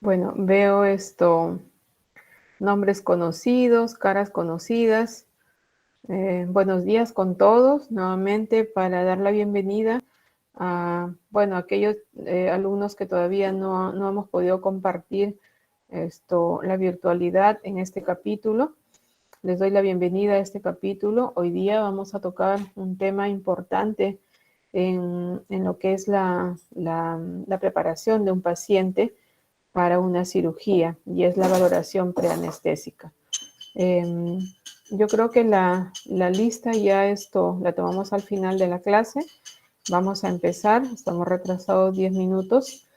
Bueno, veo nombres conocidos, caras conocidas. Buenos días con todos, nuevamente para dar la bienvenida a, aquellos alumnos que todavía no hemos podido compartir la virtualidad en este capítulo. Les doy la bienvenida a este capítulo. Hoy día vamos a tocar un tema importante en lo que es la preparación de un paciente para una cirugía, y es la valoración preanestésica. Yo creo que la lista ya la tomamos al final de la clase. Vamos a empezar, estamos retrasados 10 minutos.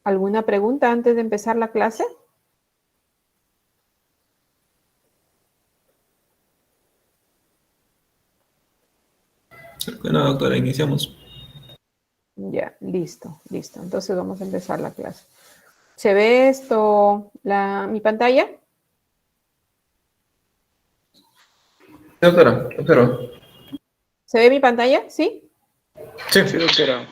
¿Alguna pregunta antes de empezar la clase? Bueno, doctora, iniciamos. Ya, listo. Entonces vamos a empezar la clase. ¿Se ve mi pantalla? Doctora, doctora. ¿Se ve mi pantalla? ¿Sí? Sí, doctora.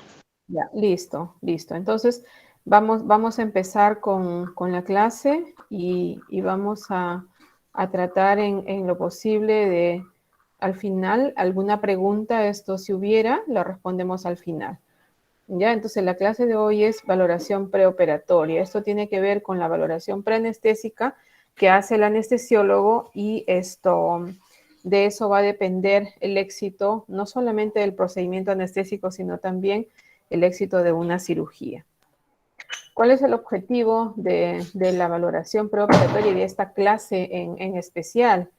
Ya, listo. Entonces, vamos a empezar con la clase y vamos a tratar en lo posible de, al final, alguna pregunta, si hubiera, lo respondemos al final. Ya, entonces la clase de hoy es valoración preoperatoria. Esto tiene que ver con la valoración preanestésica que hace el anestesiólogo, y de eso va a depender el éxito, no solamente del procedimiento anestésico, sino también el éxito de una cirugía. ¿Cuál es el objetivo de la valoración preoperatoria y de esta clase en especial?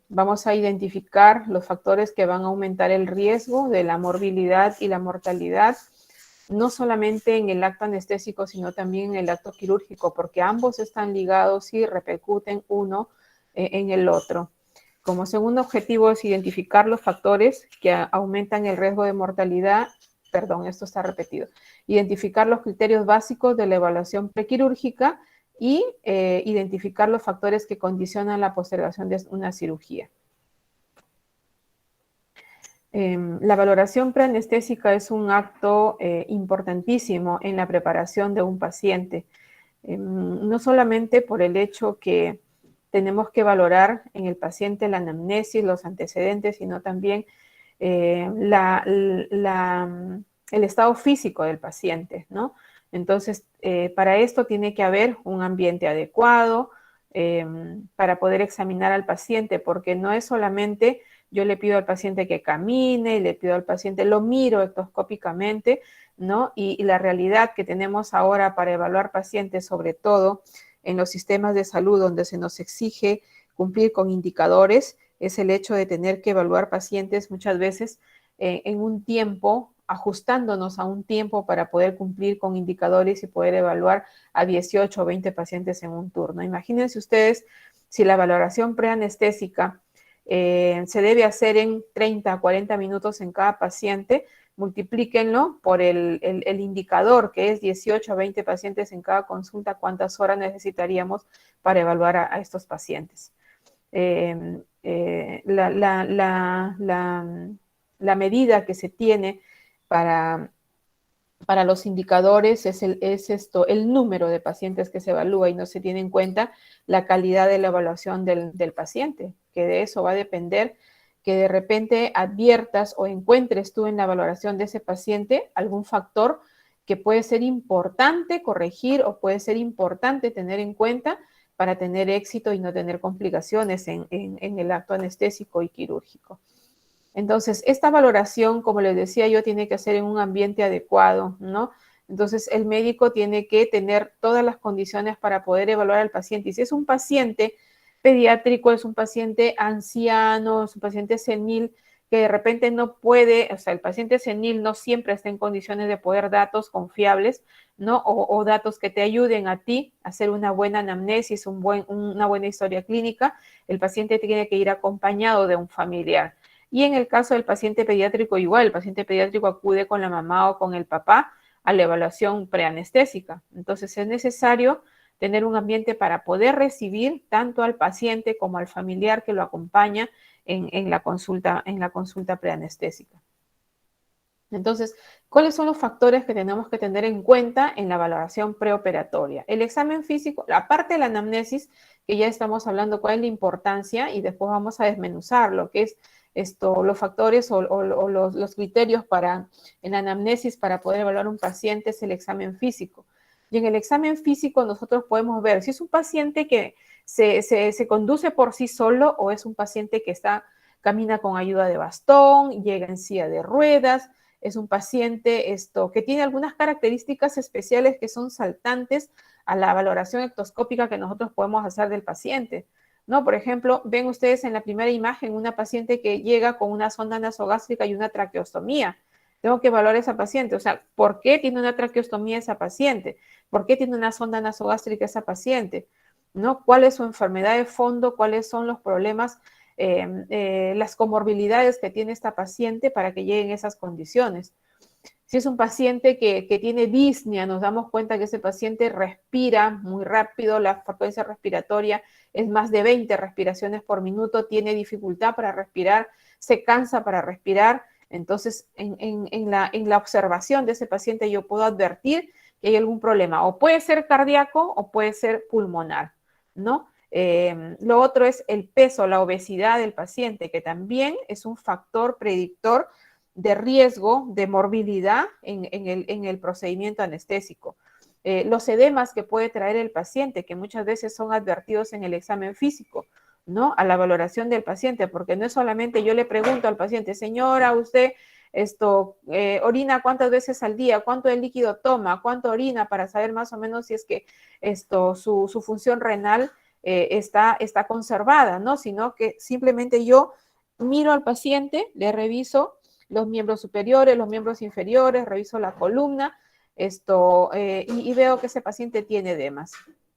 Vamos a identificar los factores que van a aumentar el riesgo de la morbilidad y la mortalidad, no solamente en el acto anestésico, sino también en el acto quirúrgico, porque ambos están ligados y repercuten uno en el otro. Como segundo objetivo es identificar los factores que aumentan el riesgo de mortalidad. Perdón, esto está repetido. Identificar los criterios básicos de la evaluación prequirúrgica y identificar los factores que condicionan la postergación de una cirugía. La valoración preanestésica es un acto importantísimo en la preparación de un paciente. No solamente por el hecho que tenemos que valorar en el paciente la anamnesis, los antecedentes, sino también el estado físico del paciente, ¿no? Entonces, para esto tiene que haber un ambiente adecuado para poder examinar al paciente, porque no es solamente yo le pido al paciente que camine, le pido al paciente, lo miro ectoscópicamente, ¿no? Y la realidad que tenemos ahora para evaluar pacientes, sobre todo en los sistemas de salud donde se nos exige cumplir con indicadores, es el hecho de tener que evaluar pacientes muchas veces en un tiempo, ajustándonos a un tiempo para poder cumplir con indicadores y poder evaluar a 18 o 20 pacientes en un turno. Imagínense ustedes si la valoración preanestésica se debe hacer en 30 a 40 minutos en cada paciente, multiplíquenlo por el indicador, que es 18 a 20 pacientes en cada consulta, cuántas horas necesitaríamos para evaluar a estos pacientes. La medida que se tiene para los indicadores es el número de pacientes que se evalúa, y no se tiene en cuenta la calidad de la evaluación del paciente, que de eso va a depender que de repente adviertas o encuentres tú en la valoración de ese paciente algún factor que puede ser importante corregir o puede ser importante tener en cuenta para tener éxito y no tener complicaciones en el acto anestésico y quirúrgico. Entonces, esta valoración, como les decía yo, tiene que ser en un ambiente adecuado, ¿no? Entonces, el médico tiene que tener todas las condiciones para poder evaluar al paciente. Y si es un paciente pediátrico, es un paciente anciano, es un paciente senil, que de repente no puede, o sea, el paciente senil no siempre está en condiciones de poder datos confiables, ¿no? O datos que te ayuden a ti a hacer una buena anamnesis, una buena historia clínica. El paciente tiene que ir acompañado de un familiar. Y en el caso del paciente pediátrico, igual, el paciente pediátrico acude con la mamá o con el papá a la evaluación preanestésica. Entonces es necesario tener un ambiente para poder recibir tanto al paciente como al familiar que lo acompaña en la consulta preanestésica. Entonces, ¿cuáles son los factores que tenemos que tener en cuenta en la valoración preoperatoria? El examen físico, aparte de la anamnesis, que ya estamos hablando cuál es la importancia, y después vamos a desmenuzar lo que es los factores o los criterios en la anamnesis para poder evaluar un paciente, es el examen físico. Y en el examen físico nosotros podemos ver si es un paciente que se conduce por sí solo o es un paciente que camina con ayuda de bastón, llega en silla de ruedas, es un paciente que tiene algunas características especiales que son saltantes a la valoración ectoscópica que nosotros podemos hacer del paciente, ¿no? Por ejemplo, ven ustedes en la primera imagen una paciente que llega con una sonda nasogástrica y una traqueostomía. Tengo que evaluar a esa paciente, o sea, ¿por qué tiene una traqueostomía esa paciente? ¿Por qué tiene una sonda nasogástrica esa paciente? ¿No? ¿Cuál es su enfermedad de fondo? ¿Cuáles son los problemas las comorbilidades que tiene esta paciente para que lleguen esas condiciones? Si es un paciente que tiene disnea, nos damos cuenta que ese paciente respira muy rápido, la frecuencia respiratoria es más de 20 respiraciones por minuto, tiene dificultad para respirar, se cansa para respirar. Entonces, en la observación de ese paciente yo puedo advertir que hay algún problema, o puede ser cardíaco o puede ser pulmonar, ¿no? Lo otro es el peso, la obesidad del paciente, que también es un factor predictor de riesgo de morbilidad en el procedimiento anestésico. Los edemas que puede traer el paciente, que muchas veces son advertidos en el examen físico, ¿no? A la valoración del paciente, porque no es solamente yo le pregunto al paciente, señora, usted orina cuántas veces al día, cuánto de líquido toma, cuánto orina, para saber más o menos si es que su función renal está conservada, ¿no? Sino que simplemente yo miro al paciente, le reviso los miembros superiores, los miembros inferiores, reviso la columna, y veo que ese paciente tiene edemas.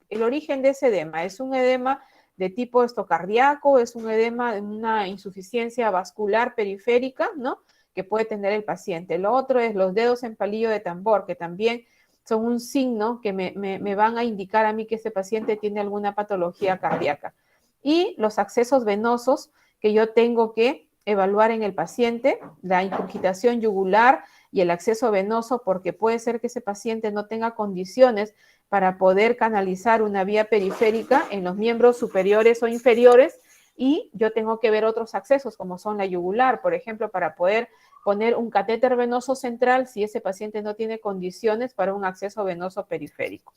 El origen de ese edema es un edema de tipo cardíaco, es un edema de una insuficiencia vascular periférica, ¿no? Que puede tener el paciente. Lo otro es los dedos en palillo de tambor, que también son un signo que me van a indicar a mí que ese paciente tiene alguna patología cardíaca. Y los accesos venosos que yo tengo que evaluar en el paciente, la ingurgitación yugular y el acceso venoso, porque puede ser que ese paciente no tenga condiciones para poder canalizar una vía periférica en los miembros superiores o inferiores, y yo tengo que ver otros accesos como son la yugular, por ejemplo, para poder poner un catéter venoso central si ese paciente no tiene condiciones para un acceso venoso periférico.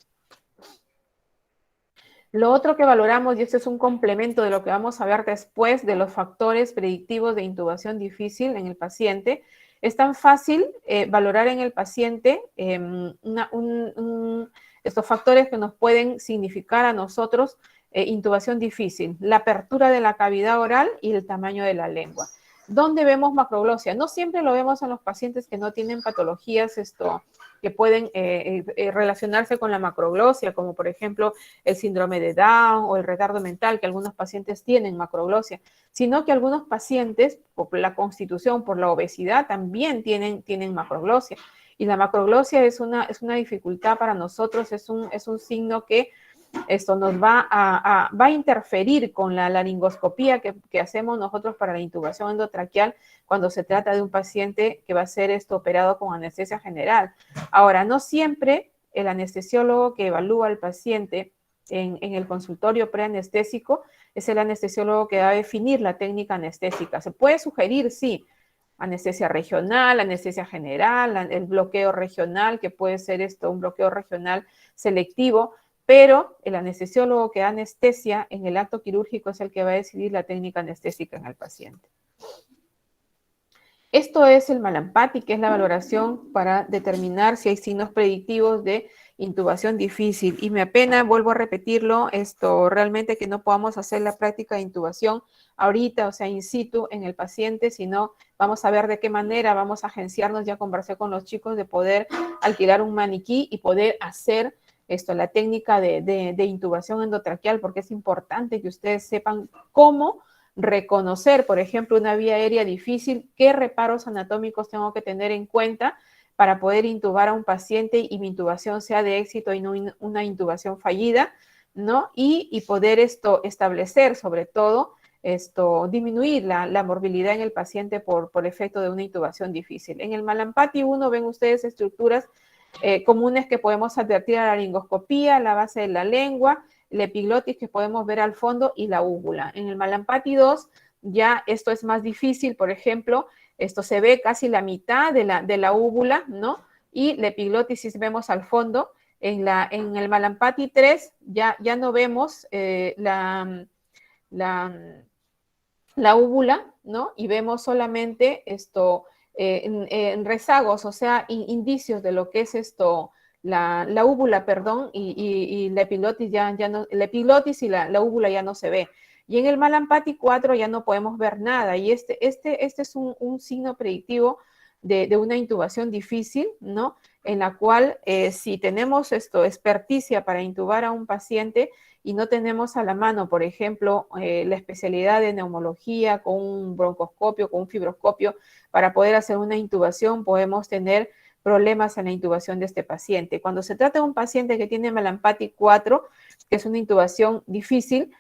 Lo otro que valoramos, y este es un complemento de lo que vamos a ver después de los factores predictivos de intubación difícil en el paciente, es tan fácil valorar en el paciente estos factores que nos pueden significar a nosotros intubación difícil: la apertura de la cavidad oral y el tamaño de la lengua. ¿Dónde vemos macroglosia? No siempre lo vemos en los pacientes que no tienen patologías que pueden relacionarse con la macroglosia, como por ejemplo el síndrome de Down o el retardo mental, que algunos pacientes tienen macroglosia, sino que algunos pacientes, por la constitución, por la obesidad, también tienen macroglosia. Y la macroglosia es una dificultad para nosotros, es un signo que esto nos va a interferir con la laringoscopía que hacemos nosotros para la intubación endotraqueal cuando se trata de un paciente que va a ser operado con anestesia general. Ahora, no siempre el anestesiólogo que evalúa al paciente en el consultorio preanestésico es el anestesiólogo que va a definir la técnica anestésica. Se puede sugerir, sí, anestesia regional, anestesia general, el bloqueo regional, que puede ser un bloqueo regional selectivo, pero el anestesiólogo que da anestesia en el acto quirúrgico es el que va a decidir la técnica anestésica en el paciente. Esto es el Malampati, que es la valoración para determinar si hay signos predictivos de intubación difícil. Y me apena, vuelvo a repetirlo, realmente que no podamos hacer la práctica de intubación ahorita, o sea, in situ en el paciente, sino vamos a ver de qué manera vamos a agenciarnos. Ya conversé con los chicos de poder alquilar un maniquí y poder hacer la técnica de intubación endotraqueal, porque es importante que ustedes sepan cómo reconocer, por ejemplo, una vía aérea difícil, qué reparos anatómicos tengo que tener en cuenta para poder intubar a un paciente y mi intubación sea de éxito y no una intubación fallida, ¿no? Y poder establecer, sobre todo, disminuir la morbilidad en el paciente por efecto de una intubación difícil. En el Malampati 1 ven ustedes estructuras comunes que podemos advertir a la laringoscopía, la base de la lengua, la epiglotis que podemos ver al fondo y la úvula. En el Malampati 2 ya esto es más difícil, por ejemplo, esto se ve casi la mitad de la úvula, ¿no? Y la epiglotis vemos al fondo. En el Malampati 3 ya no vemos la úvula, ¿no? Y vemos solamente en rezagos, o sea, indicios de lo que es la úvula, perdón, y la epiglotis no, la epiglotis y la úvula ya no se ve. Y en el Malampati 4 ya no podemos ver nada, y este es un signo predictivo de una intubación difícil, ¿no? En la cual si tenemos experticia para intubar a un paciente y no tenemos a la mano, por ejemplo, la especialidad de neumología con un broncoscopio, con un fibroscopio, para poder hacer una intubación, podemos tener problemas en la intubación de este paciente. Cuando se trata de un paciente que tiene Malampati 4, que es una intubación difícil,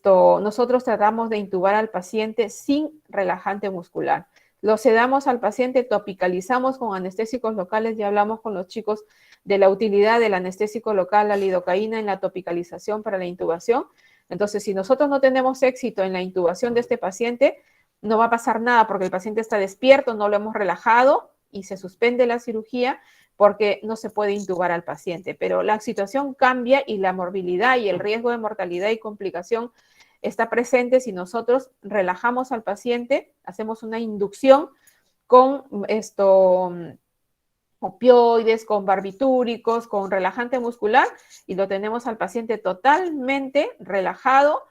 nosotros tratamos de intubar al paciente sin relajante muscular. Lo sedamos al paciente, topicalizamos con anestésicos locales, ya hablamos con los chicos de la utilidad del anestésico local, la lidocaína en la topicalización para la intubación. Entonces, si nosotros no tenemos éxito en la intubación de este paciente, no va a pasar nada porque el paciente está despierto, no lo hemos relajado y se suspende la cirugía porque no se puede intubar al paciente. Pero la situación cambia y la morbilidad y el riesgo de mortalidad y complicación está presente si nosotros relajamos al paciente, hacemos una inducción con opioides, con barbitúricos, con relajante muscular y lo tenemos al paciente totalmente relajado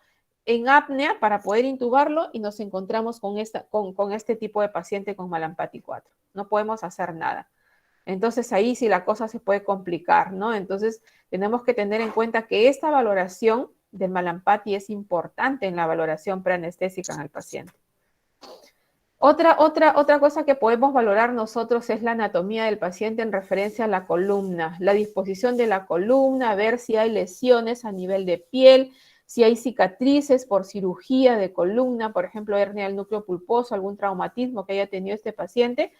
en apnea para poder intubarlo y nos encontramos con este tipo de paciente con Malampati 4. No podemos hacer nada. Entonces ahí sí la cosa se puede complicar, ¿no? Entonces tenemos que tener en cuenta que esta valoración del Malampati es importante en la valoración preanestésica en el paciente. Otra cosa que podemos valorar nosotros es la anatomía del paciente en referencia a la columna, la disposición de la columna, ver si hay lesiones a nivel de piel, si hay cicatrices por cirugía de columna, por ejemplo, hernia del núcleo pulposo, algún traumatismo que haya tenido este paciente,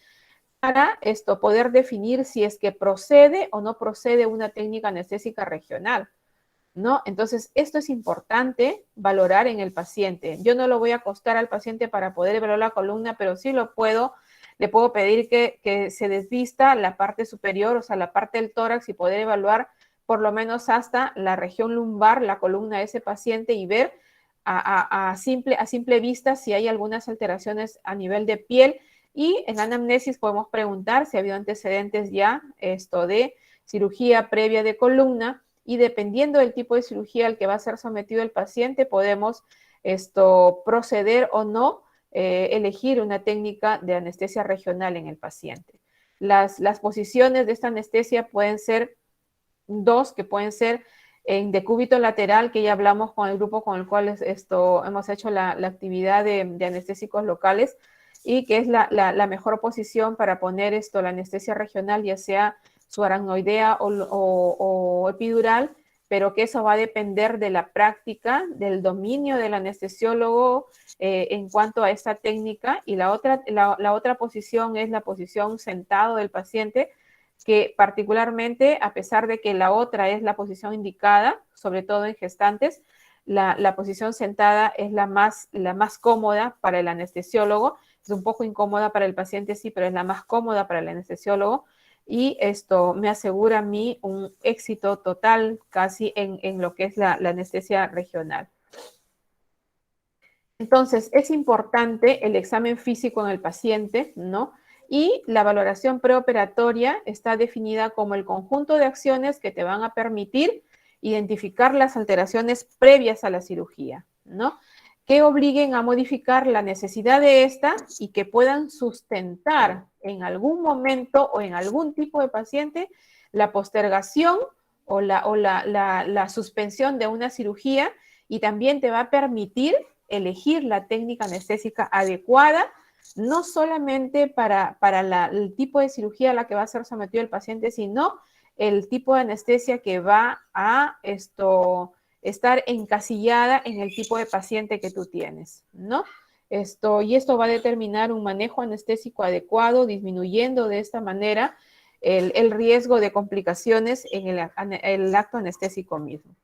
para poder definir si es que procede o no procede una técnica anestésica regional, ¿no? Entonces, esto es importante valorar en el paciente. Yo no lo voy a acostar al paciente para poder evaluar la columna, pero sí le puedo pedir que se desvista la parte superior, o sea, la parte del tórax y poder evaluar por lo menos hasta la región lumbar, la columna de ese paciente y ver a simple vista si hay algunas alteraciones a nivel de piel. Y en la anamnesis podemos preguntar si ha habido antecedentes ya de cirugía previa de columna y dependiendo del tipo de cirugía al que va a ser sometido el paciente, podemos proceder o no, elegir una técnica de anestesia regional en el paciente. Las posiciones de esta anestesia pueden ser dos, que pueden ser en decúbito lateral, que ya hablamos con el grupo con el cual hemos hecho la actividad de anestésicos locales, y que es la mejor posición para poner la anestesia regional, ya sea subaracnoidea o epidural, pero que eso va a depender de la práctica, del dominio del anestesiólogo en cuanto a esta técnica. Y la otra posición es la posición sentado del paciente, que particularmente, a pesar de que la otra es la posición indicada, sobre todo en gestantes, la posición sentada es la más cómoda para el anestesiólogo. Es un poco incómoda para el paciente, sí, pero es la más cómoda para el anestesiólogo. Y esto me asegura a mí un éxito total casi en lo que es la anestesia regional. Entonces, es importante el examen físico en el paciente, ¿no? Y la valoración preoperatoria está definida como el conjunto de acciones que te van a permitir identificar las alteraciones previas a la cirugía, ¿no? Que obliguen a modificar la necesidad de esta y que puedan sustentar en algún momento o en algún tipo de paciente la postergación o la suspensión de una cirugía, y también te va a permitir elegir la técnica anestésica adecuada, no solamente para el tipo de cirugía a la que va a ser sometido el paciente, sino el tipo de anestesia que va a estar encasillada en el tipo de paciente que tú tienes, ¿no? Y esto va a determinar un manejo anestésico adecuado, disminuyendo de esta manera el riesgo de complicaciones en el acto anestésico mismo.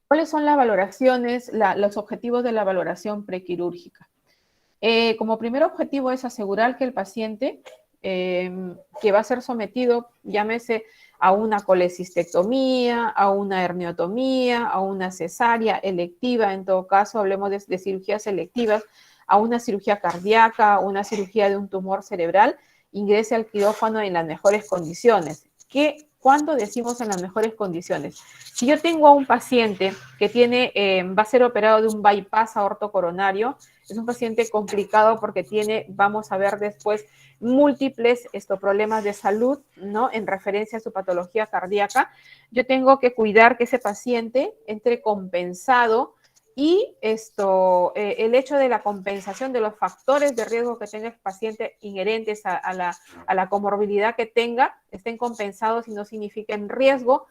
¿Cuáles son las valoraciones, los objetivos de la valoración prequirúrgica? Como primer objetivo es asegurar que el paciente que va a ser sometido, llámese a una colecistectomía, a una herniotomía, a una cesárea electiva, en todo caso hablemos de cirugías selectivas, a una cirugía cardíaca, una cirugía de un tumor cerebral, ingrese al quirófano en las mejores condiciones. ¿Cuándo decimos en las mejores condiciones? Si yo tengo a un paciente que va a ser operado de un bypass aortocoronario, es un paciente complicado porque vamos a ver después, múltiples problemas de salud, ¿no? En referencia a su patología cardíaca. Yo tengo que cuidar que ese paciente entre compensado y el hecho de la compensación de los factores de riesgo que tenga el paciente inherentes a la comorbilidad que tenga, estén compensados y no signifiquen riesgo,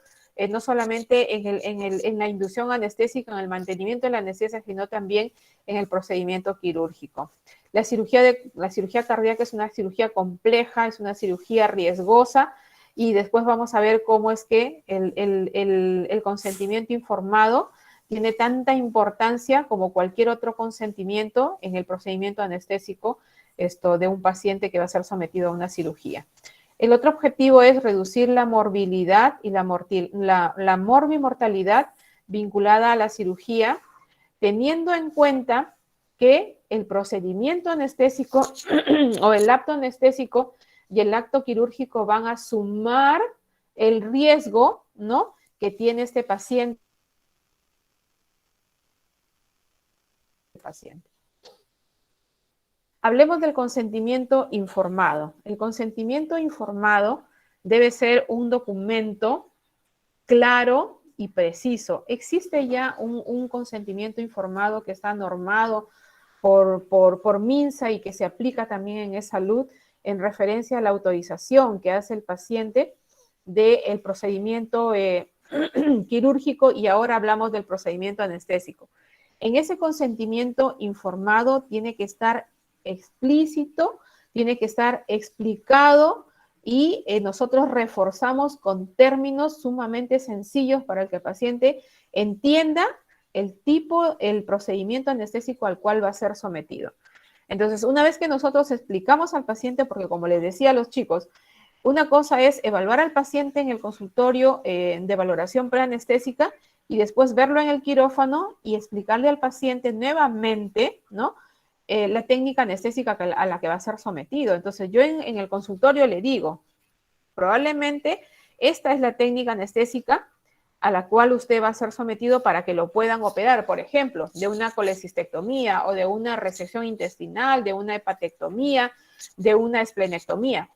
no solamente en la inducción anestésica, en el mantenimiento de la anestesia, sino también en el procedimiento quirúrgico. La cirugía cardíaca es una cirugía compleja, es una cirugía riesgosa, y después vamos a ver cómo es que el consentimiento informado tiene tanta importancia como cualquier otro consentimiento en el procedimiento anestésico de un paciente que va a ser sometido a una cirugía. El otro objetivo es reducir la morbilidad y la morbimortalidad vinculada a la cirugía, teniendo en cuenta que el procedimiento anestésico o el acto anestésico y el acto quirúrgico van a sumar el riesgo, ¿no?, que tiene este paciente. Hablemos del consentimiento informado. El consentimiento informado debe ser un documento claro y preciso. Existe ya un consentimiento informado que está normado por MINSA y que se aplica también en eSalud en referencia a la autorización que hace el paciente del procedimiento quirúrgico, y ahora hablamos del procedimiento anestésico. En ese consentimiento informado tiene que estar explícito, tiene que estar explicado, y nosotros reforzamos con términos sumamente sencillos para que el paciente entienda el procedimiento anestésico al cual va a ser sometido. Entonces, una vez que nosotros explicamos al paciente, porque como les decía a los chicos, una cosa es evaluar al paciente en el consultorio de valoración preanestésica y después verlo en el quirófano y explicarle al paciente nuevamente, ¿no?, la técnica anestésica a la que va a ser sometido. Entonces, yo en el consultorio le digo, probablemente esta es la técnica anestésica a la cual usted va a ser sometido para que lo puedan operar, por ejemplo, de una colecistectomía o de una resección intestinal, de una hepatectomía, de una esplenectomía.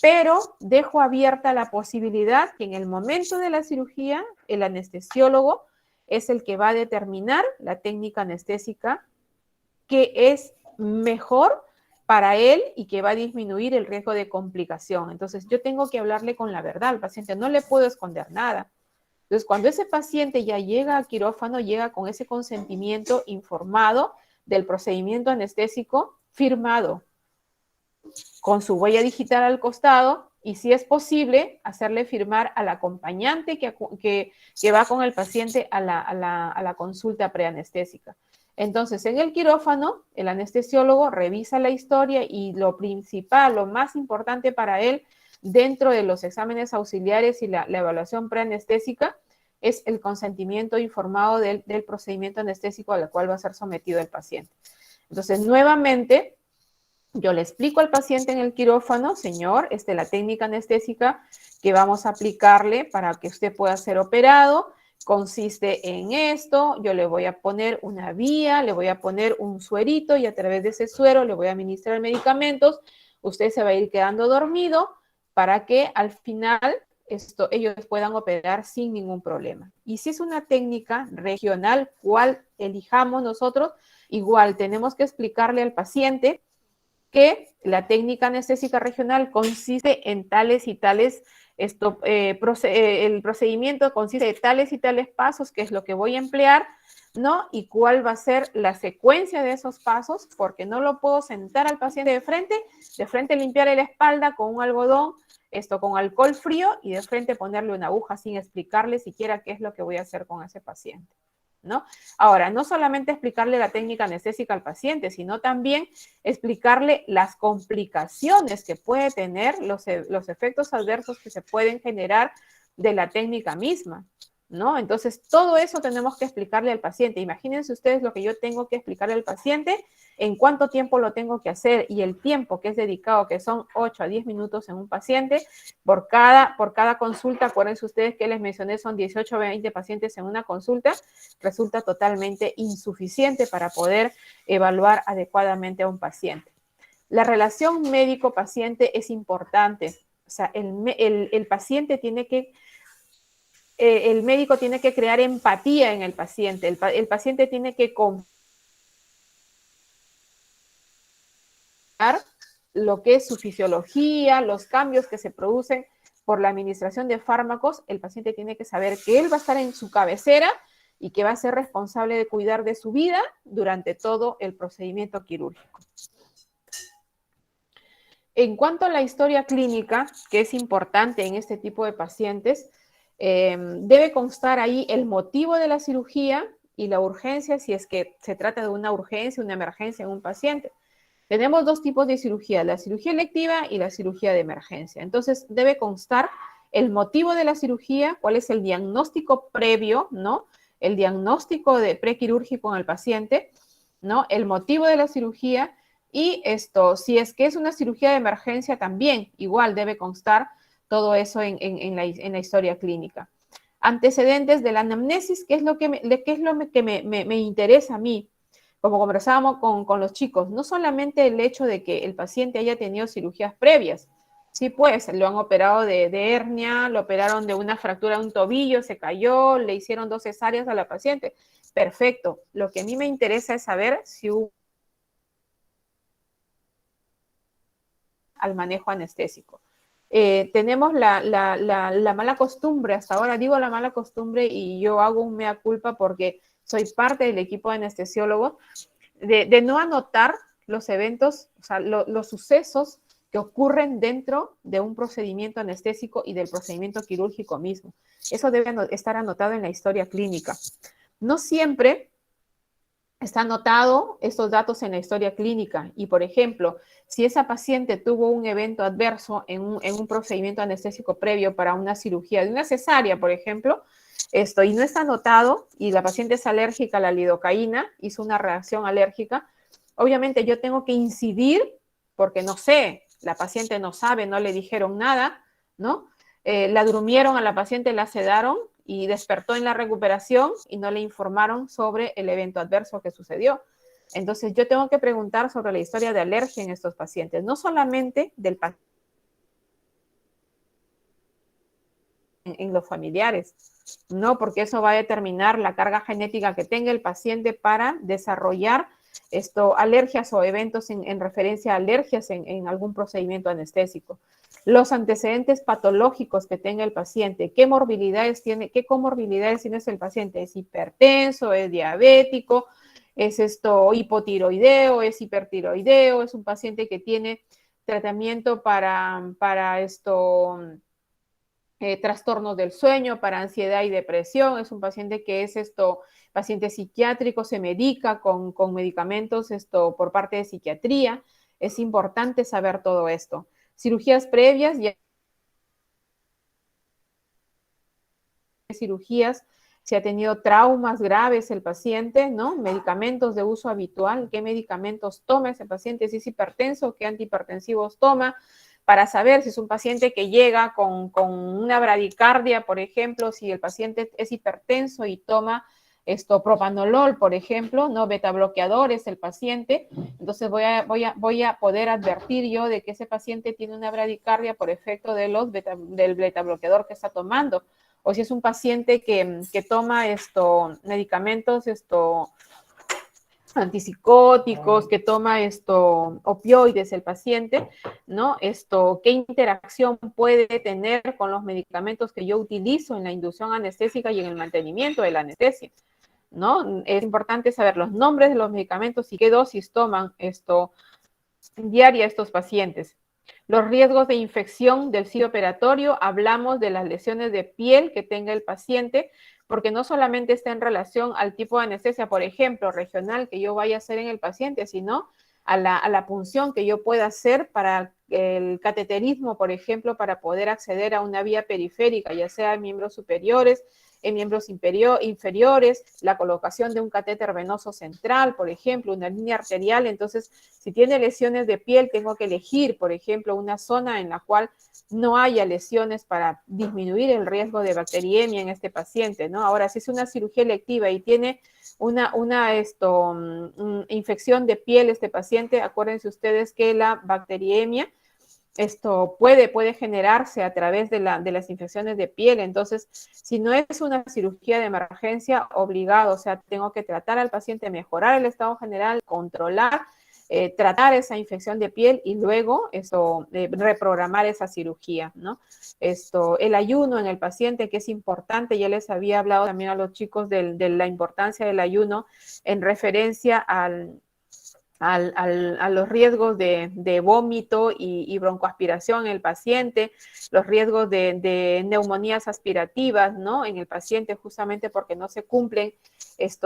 Pero dejo abierta la posibilidad que en el momento de la cirugía, el anestesiólogo es el que va a determinar la técnica anestésica que es mejor para él y que va a disminuir el riesgo de complicación. Entonces, yo tengo que hablarle con la verdad al paciente, no le puedo esconder nada. Entonces, cuando ese paciente ya llega al quirófano, llega con ese consentimiento informado del procedimiento anestésico firmado, con su huella digital al costado, y si es posible, hacerle firmar al acompañante que va con el paciente a la consulta preanestésica. Entonces, en el quirófano, el anestesiólogo revisa la historia y lo principal, lo más importante para él, dentro de los exámenes auxiliares y la evaluación preanestésica, es el consentimiento informado del procedimiento anestésico al cual va a ser sometido el paciente. Entonces, nuevamente, yo le explico al paciente en el quirófano, señor, la técnica anestésica que vamos a aplicarle para que usted pueda ser operado consiste en esto. Yo le voy a poner una vía, le voy a poner un suerito y a través de ese suero le voy a administrar medicamentos. Usted se va a ir quedando dormido para que al final ellos puedan operar sin ningún problema. Y si es una técnica regional, cual elijamos nosotros, igual tenemos que explicarle al paciente que la técnica anestésica regional consiste en tales y tales el procedimiento consiste de tales y tales pasos, que es lo que voy a emplear, ¿no? Y cuál va a ser la secuencia de esos pasos, porque no lo puedo sentar al paciente de frente limpiarle la espalda con un algodón, con alcohol frío, y de frente ponerle una aguja sin explicarle siquiera qué es lo que voy a hacer con ese paciente, ¿no? Ahora, no solamente explicarle la técnica anestésica al paciente, sino también explicarle las complicaciones que puede tener, los efectos adversos que se pueden generar de la técnica misma, ¿no? Entonces, todo eso tenemos que explicarle al paciente. Imagínense ustedes lo que yo tengo que explicarle al paciente, en cuánto tiempo lo tengo que hacer y el tiempo que es dedicado, que son 8 a 10 minutos en un paciente, por cada consulta. Acuérdense ustedes que les mencioné, son 18 o 20 pacientes en una consulta, resulta totalmente insuficiente para poder evaluar adecuadamente a un paciente. La relación médico-paciente es importante. O sea, el paciente tiene que... el médico tiene que crear empatía en el paciente. El paciente tiene que confiar lo que es su fisiología, los cambios que se producen por la administración de fármacos. El paciente tiene que saber que él va a estar en su cabecera y que va a ser responsable de cuidar de su vida durante todo el procedimiento quirúrgico. En cuanto a la historia clínica, que es importante en este tipo de pacientes, debe constar ahí el motivo de la cirugía y la urgencia, si es que se trata de una urgencia, una emergencia en un paciente. Tenemos dos tipos de cirugía, la cirugía electiva y la cirugía de emergencia. Entonces, debe constar el motivo de la cirugía, cuál es el diagnóstico previo, ¿no? El diagnóstico prequirúrgico en el paciente, ¿no? El motivo de la cirugía y si es que es una cirugía de emergencia también, igual debe constar todo eso en la historia clínica. Antecedentes de la anamnesis, ¿qué es lo que me interesa a mí? Como conversábamos con los chicos, no solamente el hecho de que el paciente haya tenido cirugías previas, sí, pues, lo han operado de hernia, lo operaron de una fractura de un tobillo, se cayó, le hicieron 2 cesáreas a la paciente. Perfecto. Lo que a mí me interesa es saber si hubo al manejo anestésico. Tenemos la mala costumbre, hasta ahora digo la mala costumbre y yo hago un mea culpa porque soy parte del equipo de anestesiólogos, de no anotar los eventos, o sea, los sucesos que ocurren dentro de un procedimiento anestésico y del procedimiento quirúrgico mismo. Eso debe estar anotado en la historia clínica. No siempre está anotado estos datos en la historia clínica y, por ejemplo, si esa paciente tuvo un evento adverso en un procedimiento anestésico previo para una cirugía de una cesárea, por ejemplo, y no está anotado y la paciente es alérgica a la lidocaína, hizo una reacción alérgica, obviamente yo tengo que incidir porque no sé, la paciente no sabe, no le dijeron nada, ¿no? La durmieron a la paciente, la sedaron y despertó en la recuperación y no le informaron sobre el evento adverso que sucedió. Entonces, yo tengo que preguntar sobre la historia de alergia en estos pacientes, no solamente del paciente, en los familiares, no, porque eso va a determinar la carga genética que tenga el paciente para desarrollar alergias o eventos en referencia a alergias en algún procedimiento anestésico. Los antecedentes patológicos que tenga el paciente, qué comorbilidades tiene el paciente, es hipertenso, es diabético, es hipotiroideo, es hipertiroideo, es un paciente que tiene tratamiento para trastornos del sueño, para ansiedad y depresión, es un paciente que es paciente psiquiátrico, se medica con medicamentos por parte de psiquiatría. Es importante saber todo esto. Cirugías previas, ya cirugías, si ha tenido traumas graves el paciente, ¿no? Medicamentos de uso habitual, qué medicamentos toma ese paciente, si es hipertenso, qué antihipertensivos toma, para saber si es un paciente que llega con una bradicardia, por ejemplo, si el paciente es hipertenso y toma propanolol, por ejemplo, no beta bloqueadores el paciente, entonces voy a poder advertir yo de que ese paciente tiene una bradicardia por efecto del beta bloqueador que está tomando, o si es un paciente que toma medicamentos antipsicóticos, que toma opioides el paciente, ¿no? ¿Qué interacción puede tener con los medicamentos que yo utilizo en la inducción anestésica y en el mantenimiento de la anestesia, ¿no? Es importante saber los nombres de los medicamentos y qué dosis toman diaria estos pacientes. Los riesgos de infección del sitio operatorio, hablamos de las lesiones de piel que tenga el paciente, porque no solamente está en relación al tipo de anestesia, por ejemplo, regional que yo vaya a hacer en el paciente, sino a la punción que yo pueda hacer para el cateterismo, por ejemplo, para poder acceder a una vía periférica, ya sea en miembros superiores, en miembros inferiores, la colocación de un catéter venoso central, por ejemplo, una línea arterial. Entonces, si tiene lesiones de piel, tengo que elegir, por ejemplo, una zona en la cual no haya lesiones para disminuir el riesgo de bacteriemia en este paciente, ¿no? Ahora, si es una cirugía electiva y tiene una infección de piel este paciente, acuérdense ustedes que la bacteriemia puede generarse a través de las infecciones de piel. Entonces, si no es una cirugía de emergencia, obligado, o sea, tengo que tratar al paciente, mejorar el estado general, controlar, tratar esa infección de piel y luego reprogramar esa cirugía, ¿no? El ayuno en el paciente, que es importante, ya les había hablado también a los chicos de la importancia del ayuno en referencia a los riesgos de vómito y broncoaspiración en el paciente, los riesgos de neumonías aspirativas, ¿no? En el paciente, justamente porque no se cumplen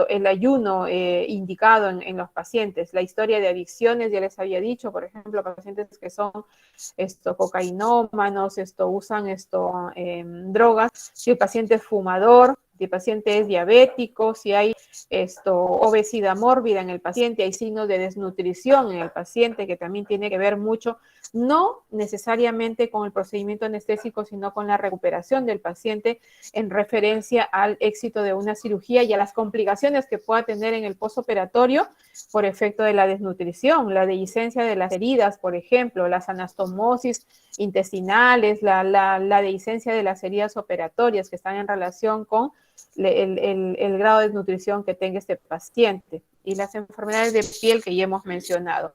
el ayuno indicado en los pacientes. La historia de adicciones, ya les había dicho, por ejemplo, pacientes que son cocainómanos, usan drogas, si el paciente es fumador, si el paciente es diabético, si hay obesidad mórbida en el paciente, hay signos de desnutrición en el paciente, que también tiene que ver mucho, no necesariamente con el procedimiento anestésico, sino con la recuperación del paciente en referencia al éxito de una cirugía y a las complicaciones que pueda tener en el postoperatorio por efecto de la desnutrición, la dehiscencia de las heridas, por ejemplo, las anastomosis intestinales, la dehiscencia de las heridas operatorias que están en relación con el grado de desnutrición que tenga este paciente y las enfermedades de piel que ya hemos mencionado.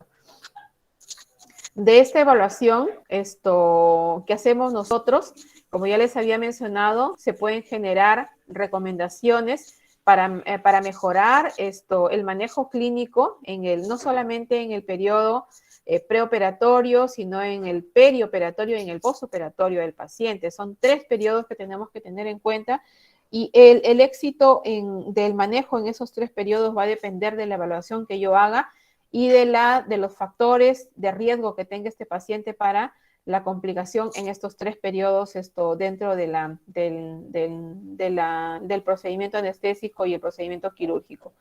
De esta evaluación, que hacemos nosotros, como ya les había mencionado, se pueden generar recomendaciones para mejorar el manejo clínico no solamente en el periodo preoperatorio, sino en el perioperatorio y en el postoperatorio del paciente. Son 3 periodos que tenemos que tener en cuenta y el éxito del manejo en esos 3 periodos va a depender de la evaluación que yo haga y de los factores de riesgo que tenga este paciente para la complicación en estos 3 periodos dentro del procedimiento anestésico y el procedimiento quirúrgico.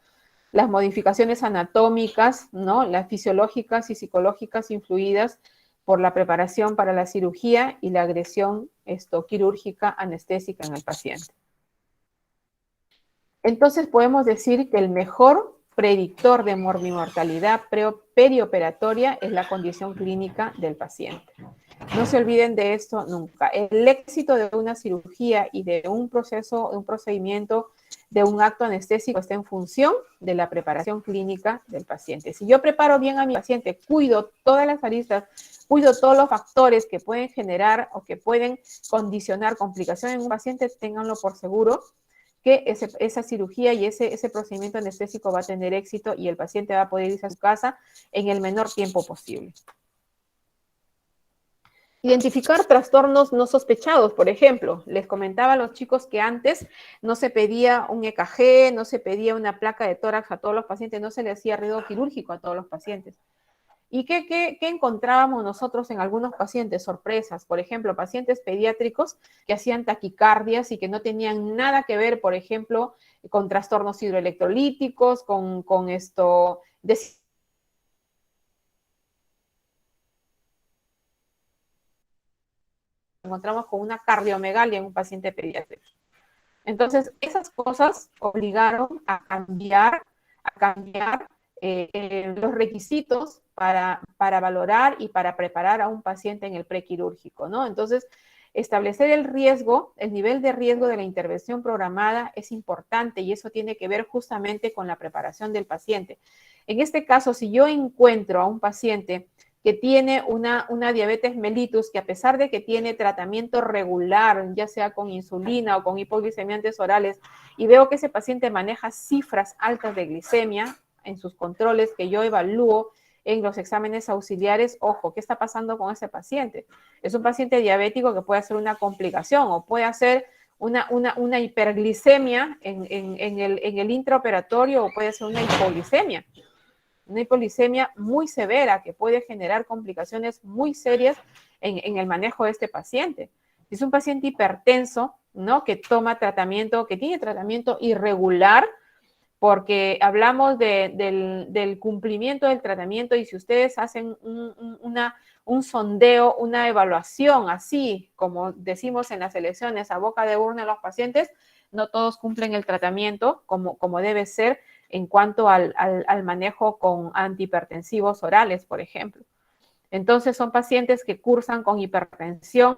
Las modificaciones anatómicas, ¿no? Las fisiológicas y psicológicas influidas por la preparación para la cirugía y la agresión quirúrgica anestésica en el paciente. Entonces podemos decir que el mejor predictor de morbimortalidad perioperatoria es la condición clínica del paciente. No se olviden de esto nunca. El éxito de una cirugía y de un procedimiento, de un acto anestésico está en función de la preparación clínica del paciente. Si yo preparo bien a mi paciente, cuido todas las aristas, cuido todos los factores que pueden generar o que pueden condicionar complicaciones en un paciente, ténganlo por seguro que esa cirugía y ese procedimiento anestésico va a tener éxito y el paciente va a poder irse a su casa en el menor tiempo posible. Identificar trastornos no sospechados, por ejemplo. Les comentaba a los chicos que antes no se pedía un EKG, no se pedía una placa de tórax a todos los pacientes, no se le hacía ruido quirúrgico a todos los pacientes. ¿Y qué encontrábamos nosotros en algunos pacientes? Sorpresas. Por ejemplo, pacientes pediátricos que hacían taquicardias y que no tenían nada que ver, por ejemplo, con trastornos hidroelectrolíticos, encontramos con una cardiomegalia en un paciente pediátrico. Entonces, esas cosas obligaron a cambiar los requisitos para valorar y para preparar a un paciente en el prequirúrgico, ¿no? Entonces, establecer el riesgo, el nivel de riesgo de la intervención programada es importante y eso tiene que ver justamente con la preparación del paciente. En este caso, si yo encuentro a un paciente que tiene una diabetes mellitus, que a pesar de que tiene tratamiento regular, ya sea con insulina o con hipoglicemiantes orales, y veo que ese paciente maneja cifras altas de glicemia en sus controles que yo evalúo en los exámenes auxiliares, ojo, ¿qué está pasando con ese paciente? Es un paciente diabético que puede hacer una complicación o puede hacer una hiperglicemia en el intraoperatorio o puede ser una hipoglicemia muy severa que puede generar complicaciones muy serias en el manejo de este paciente. Si es un paciente hipertenso, ¿no? Que toma tratamiento, que tiene tratamiento irregular, porque hablamos del cumplimiento del tratamiento y si ustedes hacen un sondeo, una evaluación, así como decimos en las elecciones a boca de urna en los pacientes, no todos cumplen el tratamiento como debe ser en cuanto al manejo con antihipertensivos orales, por ejemplo. Entonces son pacientes que cursan con hipertensión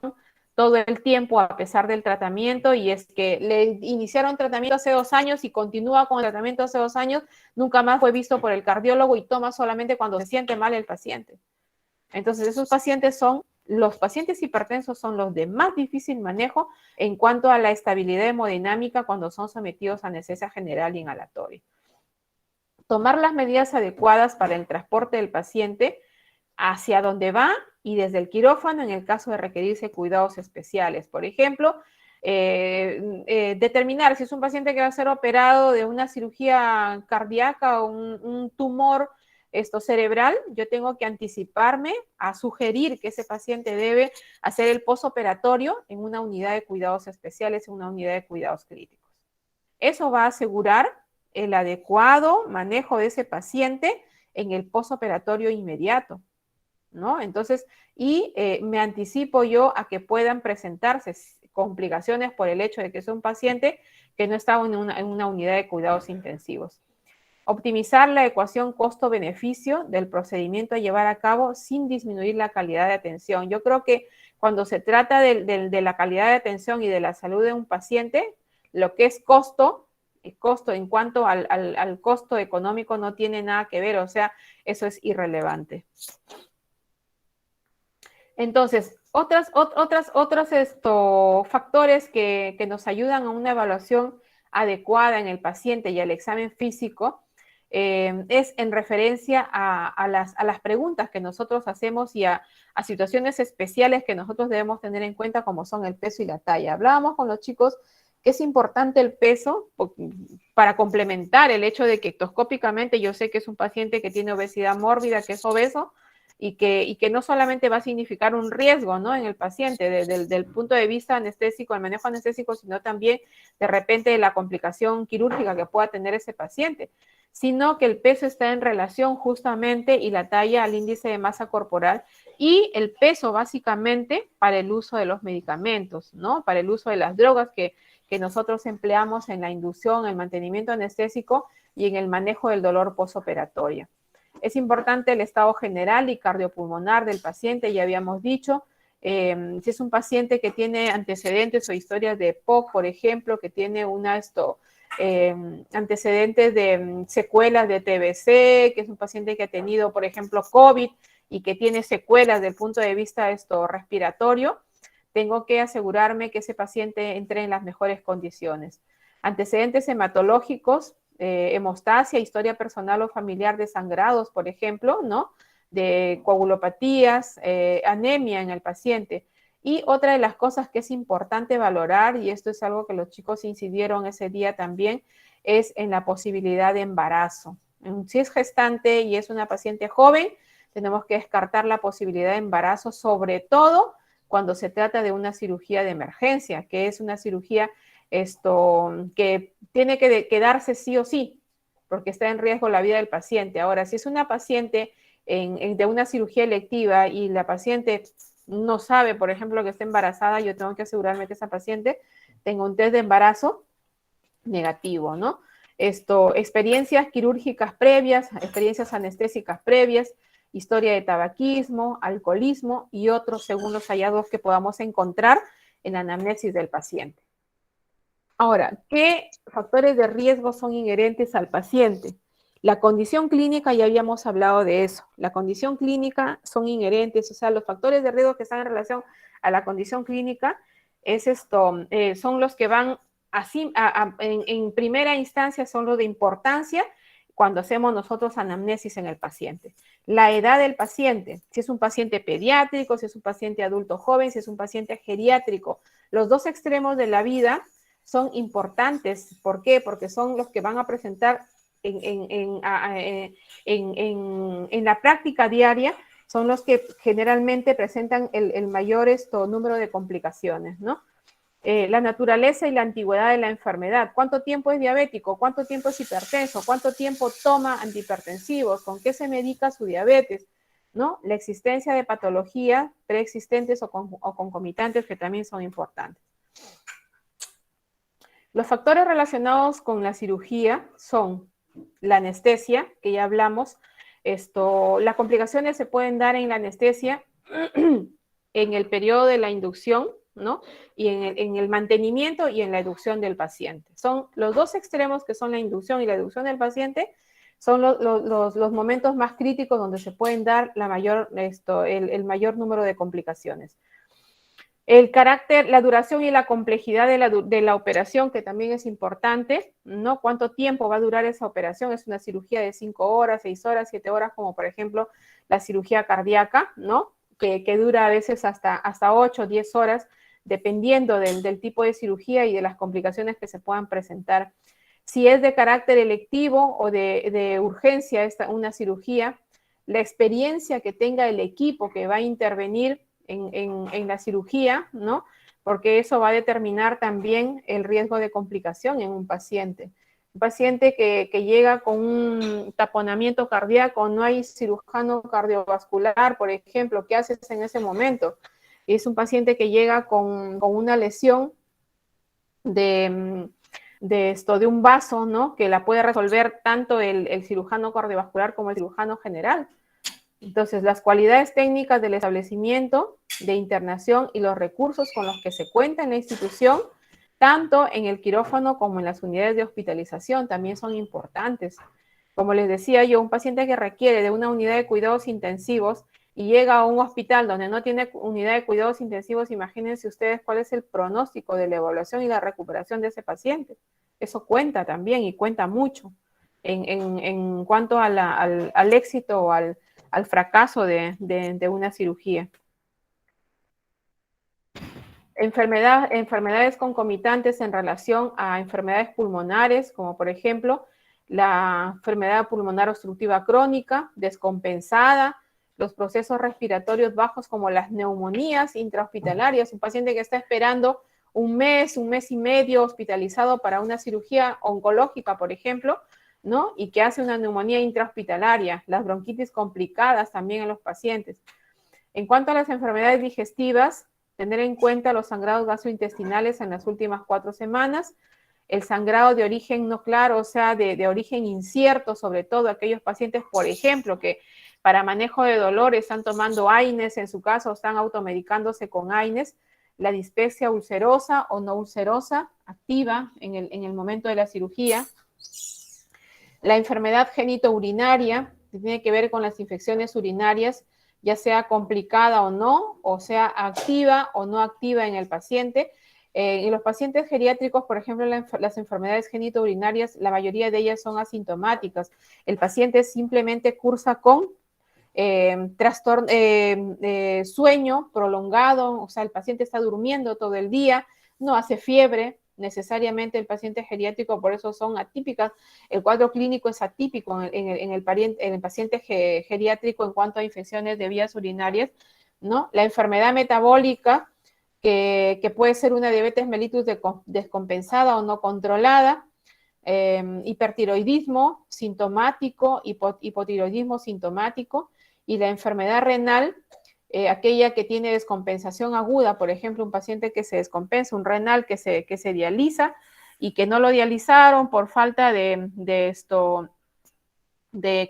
todo el tiempo a pesar del tratamiento y es que le iniciaron tratamiento hace 2 años y continúa con el tratamiento hace 2 años, nunca más fue visto por el cardiólogo y toma solamente cuando se siente mal el paciente. Entonces esos pacientes los pacientes hipertensos son los de más difícil manejo en cuanto a la estabilidad hemodinámica cuando son sometidos a anestesia general y inhalatoria. Tomar las medidas adecuadas para el transporte del paciente hacia donde va y desde el quirófano en el caso de requerirse cuidados especiales. Por ejemplo, determinar si es un paciente que va a ser operado de una cirugía cardíaca o un tumor cerebral, yo tengo que anticiparme a sugerir que ese paciente debe hacer el posoperatorio en una unidad de cuidados especiales, en una unidad de cuidados críticos. Eso va a asegurar el adecuado manejo de ese paciente en el posoperatorio inmediato, ¿no? Entonces, me anticipo yo a que puedan presentarse complicaciones por el hecho de que es un paciente que no está en una unidad de cuidados intensivos. Optimizar la ecuación costo-beneficio del procedimiento a llevar a cabo sin disminuir la calidad de atención. Yo creo que cuando se trata de la calidad de atención y de la salud de un paciente, lo que es costo en cuanto al costo económico no tiene nada que ver, o sea, eso es irrelevante. Entonces, otros factores que nos ayudan a una evaluación adecuada en el paciente y al examen físico es en referencia a las preguntas que nosotros hacemos y a situaciones especiales que nosotros debemos tener en cuenta como son el peso y la talla. Hablábamos con los chicos que es importante el peso para complementar el hecho de que ectoscópicamente yo sé que es un paciente que tiene obesidad mórbida, que es obeso, y que no solamente va a significar un riesgo, ¿no? En el paciente, desde el punto de vista anestésico, el manejo anestésico, sino también de repente la complicación quirúrgica que pueda tener ese paciente, sino que el peso está en relación justamente y la talla al índice de masa corporal y el peso básicamente para el uso de los medicamentos, ¿no? Para el uso de las drogas que nosotros empleamos en la inducción, el mantenimiento anestésico y en el manejo del dolor postoperatorio. Es importante el estado general y cardiopulmonar del paciente, ya habíamos dicho. Si es un paciente que tiene antecedentes o historias de EPOC, por ejemplo, que tiene antecedentes de secuelas de TBC, que es un paciente que ha tenido, por ejemplo, COVID y que tiene secuelas del punto de vista respiratorio, tengo que asegurarme que ese paciente entre en las mejores condiciones. Antecedentes hematológicos, hemostasia, historia personal o familiar de sangrados, por ejemplo, ¿no? De coagulopatías, anemia en el paciente. Y otra de las cosas que es importante valorar, y esto es algo que los chicos incidieron ese día también, es en la posibilidad de embarazo. Si es gestante y es una paciente joven, tenemos que descartar la posibilidad de embarazo, sobre todo cuando se trata de una cirugía de emergencia, que es una cirugía que tiene que darse sí o sí, porque está en riesgo la vida del paciente. Ahora, si es una paciente de una cirugía electiva y la paciente no sabe, por ejemplo, que está embarazada, yo tengo que asegurarme que esa paciente tenga un test de embarazo negativo, ¿no? Experiencias quirúrgicas previas, experiencias anestésicas previas, historia de tabaquismo, alcoholismo y otros según los hallazgos que podamos encontrar en la anamnesis del paciente. Ahora, ¿qué factores de riesgo son inherentes al paciente? La condición clínica, ya habíamos hablado de eso. La condición clínica son inherentes, o sea, los factores de riesgo que están en relación a la condición clínica son los que van así, en primera instancia son los de importancia cuando hacemos nosotros anamnesis en el paciente. La edad del paciente, si es un paciente pediátrico, si es un paciente adulto joven, si es un paciente geriátrico, los dos extremos de la vida son importantes. ¿Por qué? Porque son los que van a presentar en la práctica diaria, son los que generalmente presentan el mayor número de complicaciones, ¿no? La naturaleza y la antigüedad de la enfermedad. ¿Cuánto tiempo es diabético? ¿Cuánto tiempo es hipertenso? ¿Cuánto tiempo toma antihipertensivos? ¿Con qué se medica su diabetes? ¿No? La existencia de patologías preexistentes o concomitantes que también son importantes. Los factores relacionados con la cirugía son la anestesia, que ya hablamos. Las complicaciones se pueden dar en la anestesia en el periodo de la inducción, ¿no? Y en el mantenimiento y en la educción del paciente. Son los dos extremos que son la inducción y la educción del paciente, son los momentos más críticos donde se pueden dar el mayor número de complicaciones. El carácter, la duración y la complejidad de la operación, que también es importante, ¿no? ¿Cuánto tiempo va a durar esa operación? Es una cirugía de 5 horas, 6 horas, 7 horas, como por ejemplo la cirugía cardíaca, ¿no? Que dura a veces hasta 8 o 10 horas, dependiendo del tipo de cirugía y de las complicaciones que se puedan presentar. Si es de carácter electivo o de urgencia una cirugía, la experiencia que tenga el equipo que va a intervenir en la cirugía, ¿no? Porque eso va a determinar también el riesgo de complicación en un paciente. Un paciente que llega con un taponamiento cardíaco, no hay cirujano cardiovascular, por ejemplo, ¿qué haces en ese momento? Es un paciente que llega con una lesión de un vaso, ¿no? Que la puede resolver tanto el cirujano cardiovascular como el cirujano general. Entonces, las cualidades técnicas del establecimiento de internación y los recursos con los que se cuenta en la institución, tanto en el quirófano como en las unidades de hospitalización, también son importantes. Como les decía yo, un paciente que requiere de una unidad de cuidados intensivos y llega a un hospital donde no tiene unidad de cuidados intensivos, imagínense ustedes cuál es el pronóstico de la evaluación y la recuperación de ese paciente. Eso cuenta también y cuenta mucho en cuanto al éxito o al fracaso de una cirugía. Enfermedades concomitantes en relación a enfermedades pulmonares, como por ejemplo la enfermedad pulmonar obstructiva crónica, descompensada, los procesos respiratorios bajos como las neumonías intrahospitalarias, un paciente que está esperando un mes y medio hospitalizado para una cirugía oncológica, por ejemplo, ¿no? Y que hace una neumonía intrahospitalaria, las bronquitis complicadas también en los pacientes. En cuanto a las enfermedades digestivas, tener en cuenta los sangrados gastrointestinales en las últimas 4 semanas, el sangrado de origen no claro, o sea, de origen incierto, sobre todo aquellos pacientes, por ejemplo, que para manejo de dolor están tomando AINES, en su caso están automedicándose con AINES, la dispepsia ulcerosa o no ulcerosa, activa en el momento de la cirugía, la enfermedad genitourinaria, que tiene que ver con las infecciones urinarias, ya sea complicada o sea activa o no activa en el paciente. En los pacientes geriátricos, por ejemplo, las enfermedades genitourinarias, la mayoría de ellas son asintomáticas. El paciente simplemente cursa con sueño prolongado, o sea, el paciente está durmiendo todo el día, no hace fiebre, necesariamente el paciente geriátrico, por eso son atípicas. El cuadro clínico es atípico en el paciente geriátrico en cuanto a infecciones de vías urinarias, ¿no? La enfermedad metabólica, que puede ser una diabetes mellitus descompensada o no controlada, hipertiroidismo sintomático, hipotiroidismo sintomático, y la enfermedad renal, aquella que tiene descompensación aguda, por ejemplo, un paciente que se descompensa, un renal que se dializa y que no lo dializaron por falta de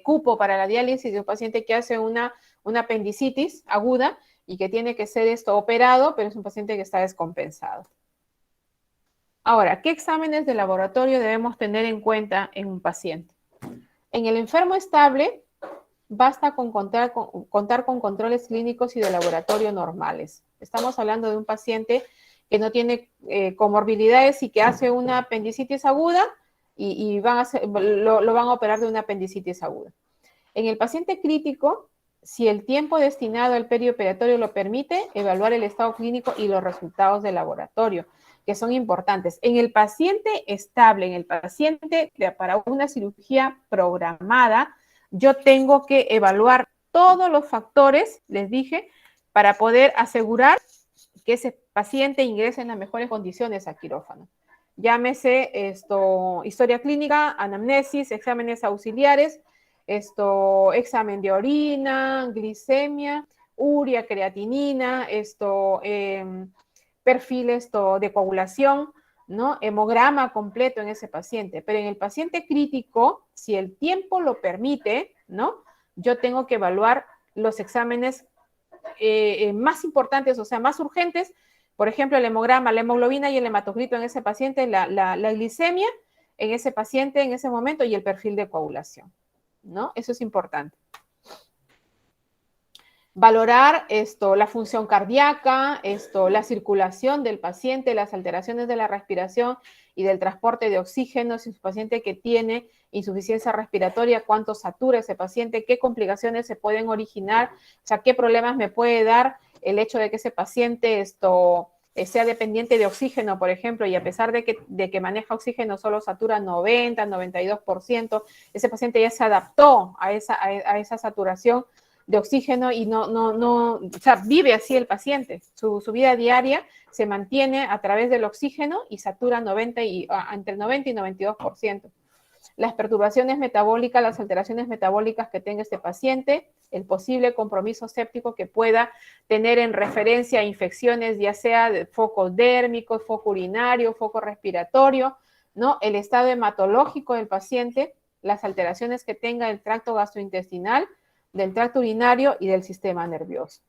cupo para la diálisis, de un paciente que hace una apendicitis aguda y que tiene que ser operado, pero es un paciente que está descompensado. Ahora, ¿qué exámenes de laboratorio debemos tener en cuenta en un paciente? En el enfermo estable, basta con contar con controles clínicos y de laboratorio normales. Estamos hablando de un paciente que no tiene comorbilidades y que hace una apendicitis aguda y lo van a operar de una apendicitis aguda. En el paciente crítico, si el tiempo destinado al perioperatorio lo permite, evaluar el estado clínico y los resultados del laboratorio, que son importantes. En el paciente estable, en el paciente para una cirugía programada, yo tengo que evaluar todos los factores, les dije, para poder asegurar que ese paciente ingrese en las mejores condiciones a quirófano. Llámese historia clínica, anamnesis, exámenes auxiliares, examen de orina, glicemia, urea, creatinina, perfil de coagulación, ¿no? Hemograma completo en ese paciente. Pero en el paciente crítico, si el tiempo lo permite, ¿no? Yo tengo que evaluar los exámenes más importantes, o sea, más urgentes. Por ejemplo, el hemograma, la hemoglobina y el hematocrito en ese paciente, la glicemia en ese paciente en ese momento y el perfil de coagulación, ¿no? Eso es importante. Valorar la función cardíaca, la circulación del paciente, las alteraciones de la respiración y del transporte de oxígeno, si es un paciente que tiene insuficiencia respiratoria, cuánto satura ese paciente, qué complicaciones se pueden originar, o sea, qué problemas me puede dar el hecho de que ese paciente sea dependiente de oxígeno, por ejemplo, y a pesar de que maneja oxígeno solo satura 90, 92%, ese paciente ya se adaptó a esa saturación de oxígeno y o sea, vive así el paciente. Su vida diaria se mantiene a través del oxígeno y satura entre el 90 y 92%. Las perturbaciones metabólicas, las alteraciones metabólicas que tenga este paciente, el posible compromiso séptico que pueda tener en referencia a infecciones, ya sea de foco dérmico, foco urinario, foco respiratorio, ¿no? El estado hematológico del paciente, las alteraciones que tenga el tracto gastrointestinal, del tracto urinario y del sistema nervioso.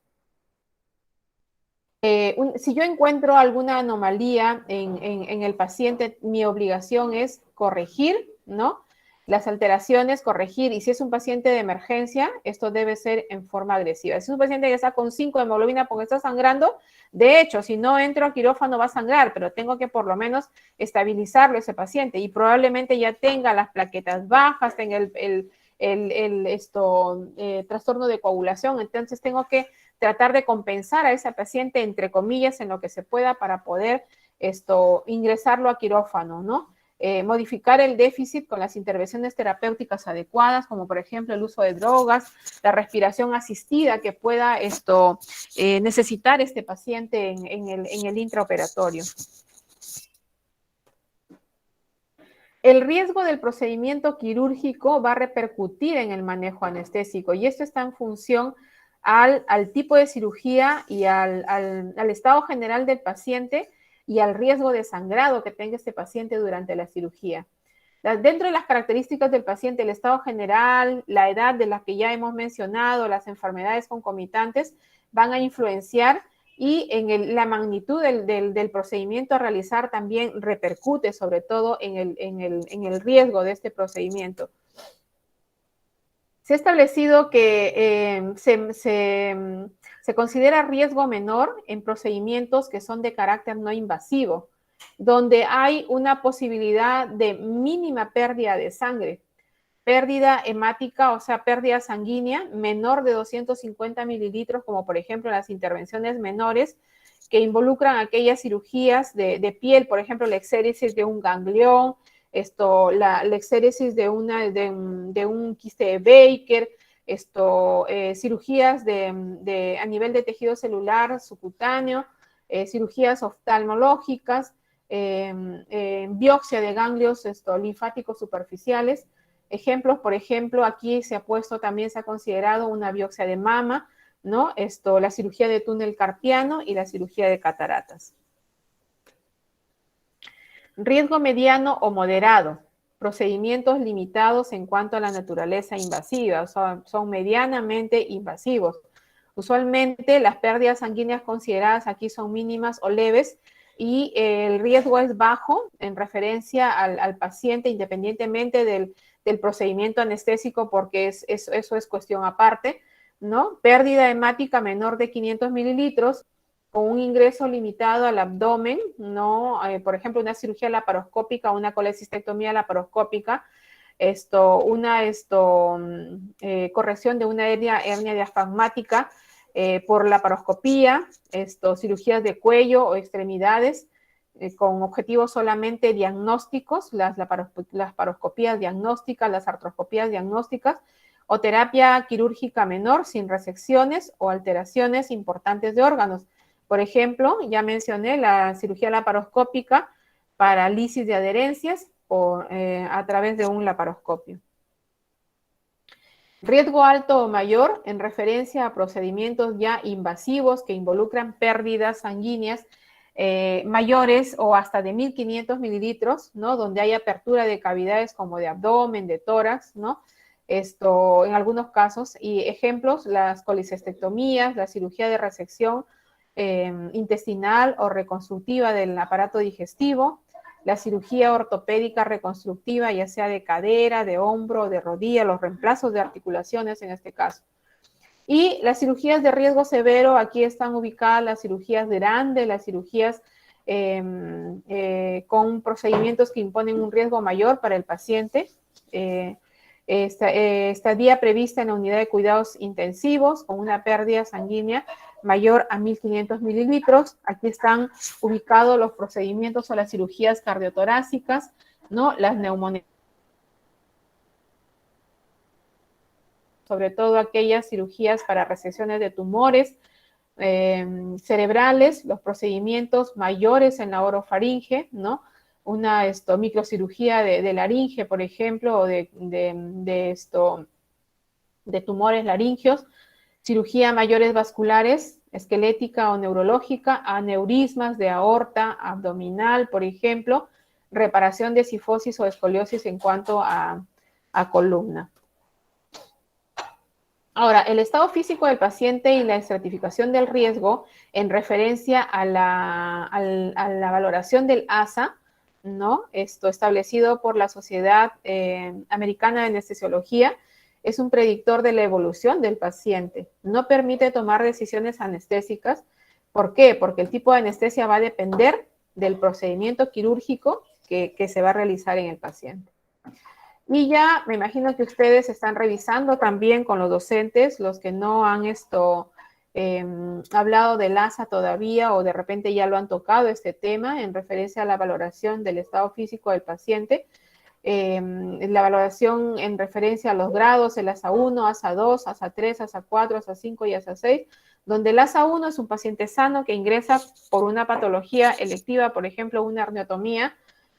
Si yo encuentro alguna anomalía en el paciente, mi obligación es corregir, ¿no? Las alteraciones, corregir, y si es un paciente de emergencia, esto debe ser en forma agresiva. Si es un paciente que está con 5 de hemoglobina porque está sangrando, de hecho, si no entro a quirófano va a sangrar, pero tengo que por lo menos estabilizarlo ese paciente y probablemente ya tenga las plaquetas bajas, tenga trastorno de coagulación, entonces tengo que tratar de compensar a esa paciente, entre comillas, en lo que se pueda para poder ingresarlo a quirófano, ¿no? Modificar el déficit con las intervenciones terapéuticas adecuadas, como por ejemplo el uso de drogas, la respiración asistida que pueda necesitar este paciente en el intraoperatorio. El riesgo del procedimiento quirúrgico va a repercutir en el manejo anestésico y esto está en función al tipo de cirugía y al estado general del paciente y al riesgo de sangrado que tenga este paciente durante la cirugía. Dentro de las características del paciente, el estado general, la edad de la que ya hemos mencionado, las enfermedades concomitantes van a influenciar y en la magnitud del procedimiento a realizar también repercute sobre todo en el riesgo de este procedimiento. Se ha establecido que se considera riesgo menor en procedimientos que son de carácter no invasivo, donde hay una posibilidad de mínima pérdida de sangre, pérdida hemática, o sea, pérdida sanguínea menor de 250 mililitros, como por ejemplo las intervenciones menores que involucran aquellas cirugías de piel, por ejemplo, la exéresis de un ganglión, la exéresis de un quiste de Baker, cirugías a nivel de tejido celular subcutáneo, cirugías oftalmológicas, biopsia de ganglios linfáticos superficiales. Ejemplos, por ejemplo, aquí se ha considerado una biopsia de mama, ¿no? La cirugía de túnel carpiano y la cirugía de cataratas. Riesgo mediano o moderado. Procedimientos limitados en cuanto a la naturaleza invasiva, son medianamente invasivos. Usualmente las pérdidas sanguíneas consideradas aquí son mínimas o leves y el riesgo es bajo en referencia al paciente independientemente del procedimiento anestésico porque eso es cuestión aparte, ¿no? Pérdida hemática menor de 500 mililitros con un ingreso limitado al abdomen, ¿no? Por ejemplo, una cirugía laparoscópica, una colecistectomía laparoscópica, corrección de una hernia diafragmática por laparoscopía, cirugías de cuello o extremidades, con objetivos solamente diagnósticos, las laparoscopías diagnósticas, las artroscopías diagnósticas, o terapia quirúrgica menor sin resecciones o alteraciones importantes de órganos. Por ejemplo, ya mencioné la cirugía laparoscópica para lisis de adherencias a través de un laparoscopio. Riesgo alto o mayor en referencia a procedimientos ya invasivos que involucran pérdidas sanguíneas mayores o hasta de 1.500 mililitros, ¿no? Donde hay apertura de cavidades como de abdomen, de tórax, ¿no? En algunos casos, y ejemplos, las colecistectomías, la cirugía de resección intestinal o reconstructiva del aparato digestivo, la cirugía ortopédica reconstructiva, ya sea de cadera, de hombro, de rodilla, los reemplazos de articulaciones en este caso. Y las cirugías de riesgo severo, aquí están ubicadas las cirugías grandes, las cirugías con procedimientos que imponen un riesgo mayor para el paciente. Estadía prevista en la unidad de cuidados intensivos con una pérdida sanguínea mayor a 1.500 mililitros. Aquí están ubicados los procedimientos o las cirugías cardiotorácicas, ¿no? Las neumonías, sobre todo aquellas cirugías para resecciones de tumores cerebrales, los procedimientos mayores en la orofaringe, ¿no? Una microcirugía de laringe, por ejemplo, o de tumores laringios, cirugía mayores vasculares, esquelética o neurológica, aneurismas de aorta abdominal, por ejemplo, reparación de cifosis o escoliosis en cuanto a columna. Ahora, el estado físico del paciente y la estratificación del riesgo en referencia a la valoración del ASA, ¿no? Establecido por la Sociedad Americana de Anestesiología, es un predictor de la evolución del paciente. No permite tomar decisiones anestésicas. ¿Por qué? Porque el tipo de anestesia va a depender del procedimiento quirúrgico que se va a realizar en el paciente. Y ya me imagino que ustedes están revisando también con los docentes, los que no han hablado del ASA todavía o de repente ya lo han tocado este tema en referencia a la valoración del estado físico del paciente. La valoración en referencia a los grados, el ASA 1, ASA 2, ASA 3, ASA 4, ASA 5 y ASA 6, donde el ASA 1 es un paciente sano que ingresa por una patología electiva, por ejemplo, una herniatomía,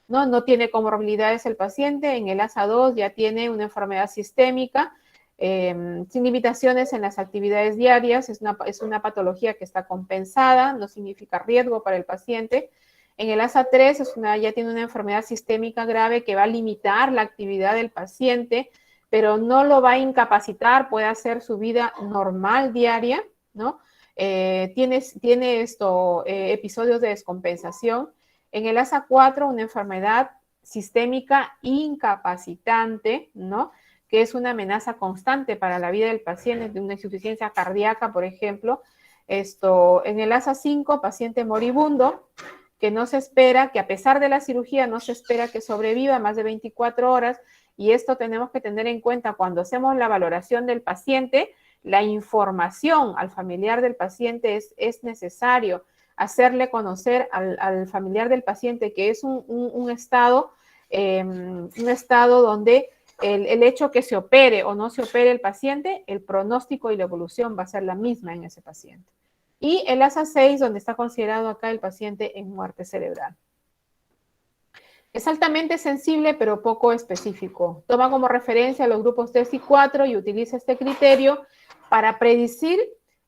no tiene comorbilidades el paciente. En el ASA 2 ya tiene una enfermedad sistémica, sin limitaciones en las actividades diarias, es una patología que está compensada, no significa riesgo para el paciente. En el ASA 3 ya tiene una enfermedad sistémica grave que va a limitar la actividad del paciente, pero no lo va a incapacitar, puede hacer su vida normal diaria, ¿no? Tiene episodios de descompensación. En el ASA 4, una enfermedad sistémica incapacitante, ¿no? Que es una amenaza constante para la vida del paciente, de una insuficiencia cardíaca, por ejemplo. En el ASA 5, paciente moribundo, que no se espera, que a pesar de la cirugía no se espera que sobreviva más de 24 horas, y esto tenemos que tener en cuenta cuando hacemos la valoración del paciente, la información al familiar del paciente es necesario hacerle conocer al familiar del paciente que es un estado donde el hecho que se opere o no se opere el paciente, el pronóstico y la evolución va a ser la misma en ese paciente. Y el ASA 6, donde está considerado acá el paciente en muerte cerebral. Es altamente sensible, pero poco específico. Toma como referencia los grupos 3 y 4 y utiliza este criterio para predecir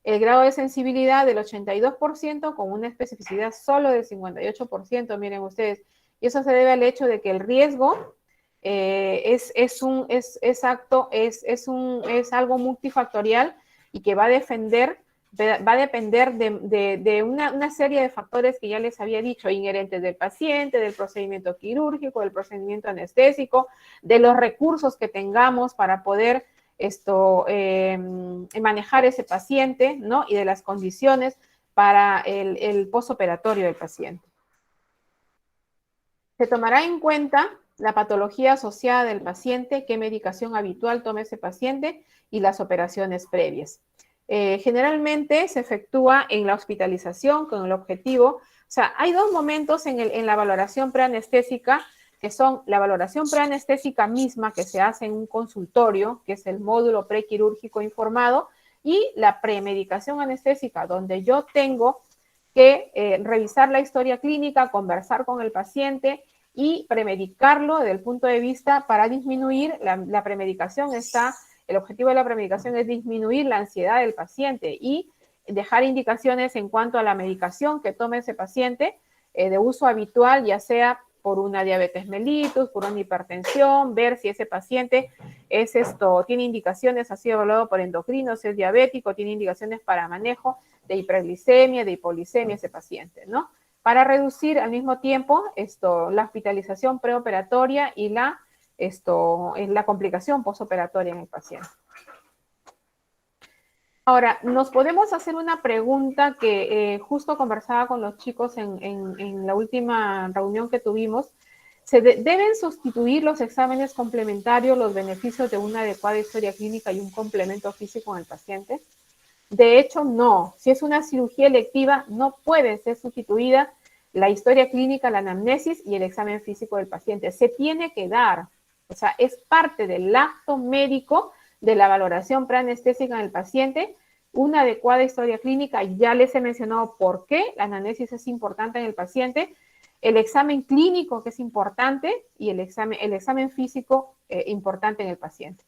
el grado de sensibilidad del 82% con una especificidad solo del 58%, miren ustedes. Y eso se debe al hecho de que el riesgo es algo multifactorial y que va a depender va a depender de una serie de factores que ya les había dicho, inherentes del paciente, del procedimiento quirúrgico, del procedimiento anestésico, de los recursos que tengamos para poder manejar ese paciente, ¿no? Y de las condiciones para el postoperatorio del paciente. Se tomará en cuenta la patología asociada del paciente, qué medicación habitual toma ese paciente y las operaciones previas. Generalmente se efectúa en la hospitalización con el objetivo, o sea, hay dos momentos en la valoración preanestésica, que son la valoración preanestésica misma que se hace en un consultorio, que es el módulo prequirúrgico informado, y la premedicación anestésica, donde yo tengo que revisar la historia clínica, conversar con el paciente y premedicarlo desde el punto de vista para disminuir la premedicación. El objetivo de la premedicación es disminuir la ansiedad del paciente y dejar indicaciones en cuanto a la medicación que tome ese paciente de uso habitual, ya sea por una diabetes mellitus, por una hipertensión, ver si ese paciente tiene indicaciones, ha sido evaluado por endocrinos, es diabético, tiene indicaciones para manejo de hiperglicemia, de hipoglicemia ese paciente, ¿no? Para reducir al mismo tiempo la hospitalización preoperatoria y la complicación postoperatoria en el paciente. Ahora, nos podemos hacer una pregunta que justo conversaba con los chicos en la última reunión que tuvimos. ¿Deben sustituir los exámenes complementarios los beneficios de una adecuada historia clínica y un complemento físico en el paciente? De hecho, no. Si es una cirugía electiva, no puede ser sustituida la historia clínica, la anamnesis y el examen físico del paciente. Se tiene que dar. O sea, es parte del acto médico de la valoración preanestésica en el paciente, una adecuada historia clínica. Ya les he mencionado por qué la anamnesis es importante en el paciente, el examen clínico que es importante y el examen físico importante en el paciente.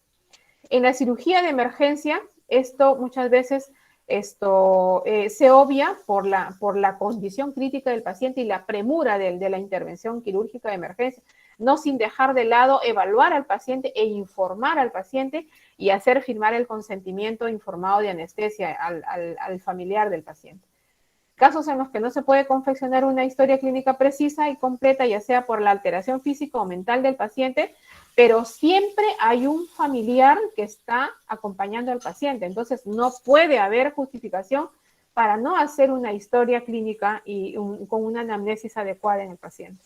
En la cirugía de emergencia, esto muchas veces se obvia por la condición crítica del paciente y la premura de la intervención quirúrgica de emergencia, no sin dejar de lado evaluar al paciente e informar al paciente y hacer firmar el consentimiento informado de anestesia al familiar del paciente. Casos en los que no se puede confeccionar una historia clínica precisa y completa, ya sea por la alteración física o mental del paciente, pero siempre hay un familiar que está acompañando al paciente. Entonces, no puede haber justificación para no hacer una historia clínica y con una anamnesis adecuada en el paciente.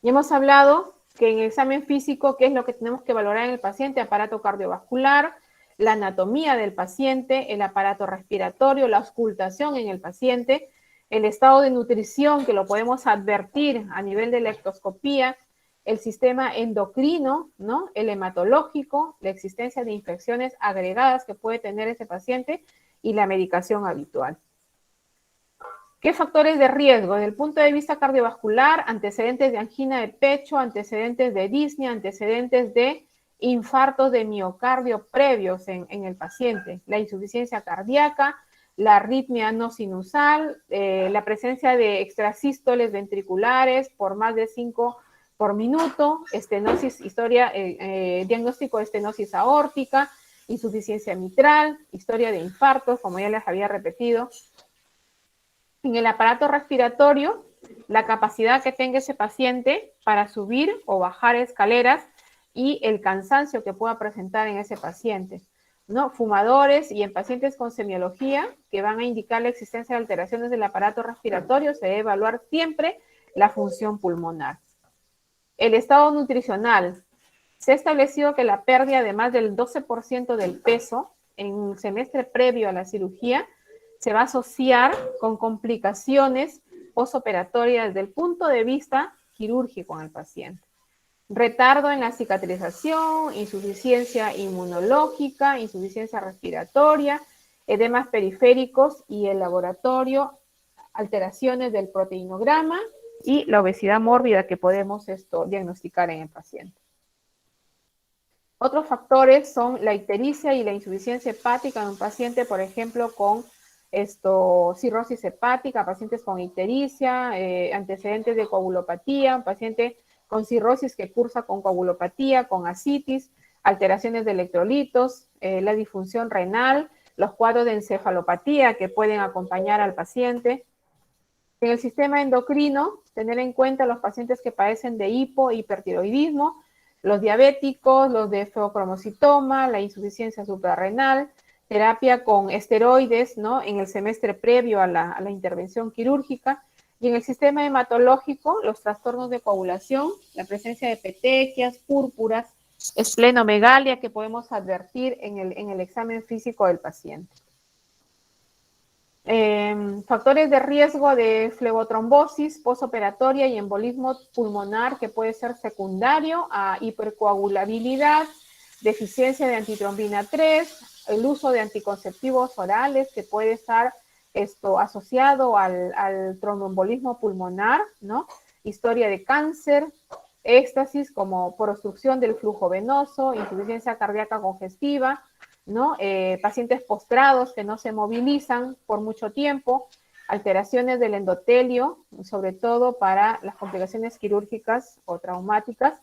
Y hemos hablado que en el examen físico, ¿qué es lo que tenemos que valorar en el paciente? Aparato cardiovascular, la anatomía del paciente, el aparato respiratorio, la auscultación en el paciente, el estado de nutrición, que lo podemos advertir a nivel de lectoscopía, el sistema endocrino, ¿no? El hematológico, la existencia de infecciones agregadas que puede tener ese paciente y la medicación habitual. ¿Qué factores de riesgo? Desde el punto de vista cardiovascular, antecedentes de angina de pecho, antecedentes de disnea, antecedentes de infartos de miocardio previos en el paciente, la insuficiencia cardíaca, la arritmia no sinusal, la presencia de extrasístoles ventriculares por más de 5 por minuto, diagnóstico de estenosis aórtica, insuficiencia mitral, historia de infartos, como ya les había repetido. En el aparato respiratorio, la capacidad que tenga ese paciente para subir o bajar escaleras y el cansancio que pueda presentar en ese paciente, ¿no? Fumadores y en pacientes con semiología que van a indicar la existencia de alteraciones del aparato respiratorio, se debe evaluar siempre la función pulmonar. El estado nutricional. Se ha establecido que la pérdida de más del 12% del peso en un semestre previo a la cirugía se va a asociar con complicaciones postoperatorias desde el punto de vista quirúrgico en el paciente. Retardo en la cicatrización, insuficiencia inmunológica, insuficiencia respiratoria, edemas periféricos y el laboratorio, alteraciones del proteinograma y la obesidad mórbida que podemos diagnosticar en el paciente. Otros factores son la ictericia y la insuficiencia hepática en un paciente, por ejemplo, con cirrosis hepática, pacientes con ictericia, antecedentes de coagulopatía, un paciente con cirrosis que cursa con coagulopatía, con ascitis, alteraciones de electrolitos, la disfunción renal, los cuadros de encefalopatía que pueden acompañar al paciente. En el sistema endocrino, tener en cuenta los pacientes que padecen de hipertiroidismo, los diabéticos, los de feocromocitoma, la insuficiencia suprarrenal, terapia con esteroides, ¿no? En el semestre previo a la intervención quirúrgica. Y en el sistema hematológico, los trastornos de coagulación, la presencia de petequias, púrpuras, esplenomegalia que podemos advertir en el examen físico del paciente. Factores de riesgo de flebotrombosis postoperatoria y embolismo pulmonar que puede ser secundario a hipercoagulabilidad, deficiencia de antitrombina 3, el uso de anticonceptivos orales que puede estar asociado al tromboembolismo pulmonar, ¿no? Historia de cáncer, éxtasis como por obstrucción del flujo venoso, insuficiencia cardíaca congestiva, ¿no? Pacientes postrados que no se movilizan por mucho tiempo, alteraciones del endotelio, sobre todo para las complicaciones quirúrgicas o traumáticas,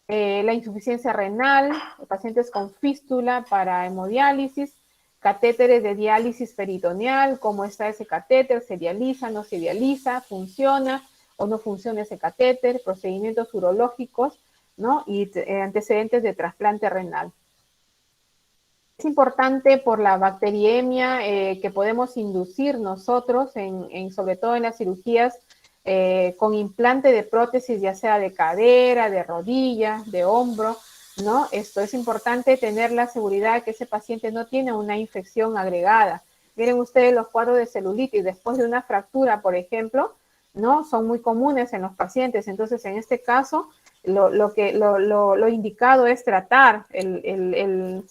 la insuficiencia renal, pacientes con fístula para hemodiálisis, catéteres de diálisis peritoneal, cómo está ese catéter, se dializa, no se dializa, funciona o no funciona ese catéter, procedimientos urológicos, ¿no? Y antecedentes de trasplante renal. Es importante por la bacteriemia que podemos inducir nosotros, sobre todo en las cirugías, con implante de prótesis, ya sea de cadera, de rodilla, de hombro, ¿no? Esto es importante tener la seguridad de que ese paciente no tiene una infección agregada. Miren ustedes los cuadros de celulitis después de una fractura, por ejemplo, ¿no? Son muy comunes en los pacientes. Entonces, en este caso, lo indicado es tratar el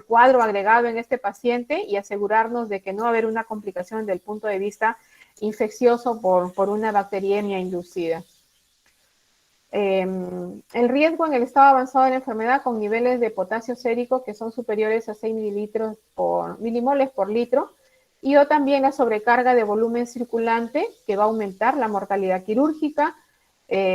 cuadro agregado en este paciente y asegurarnos de que no va a haber una complicación desde el punto de vista infeccioso por una bacteriemia inducida. El riesgo en el estado avanzado de la enfermedad con niveles de potasio sérico que son superiores a 6 milimoles por litro, y o también la sobrecarga de volumen circulante que va a aumentar la mortalidad quirúrgica.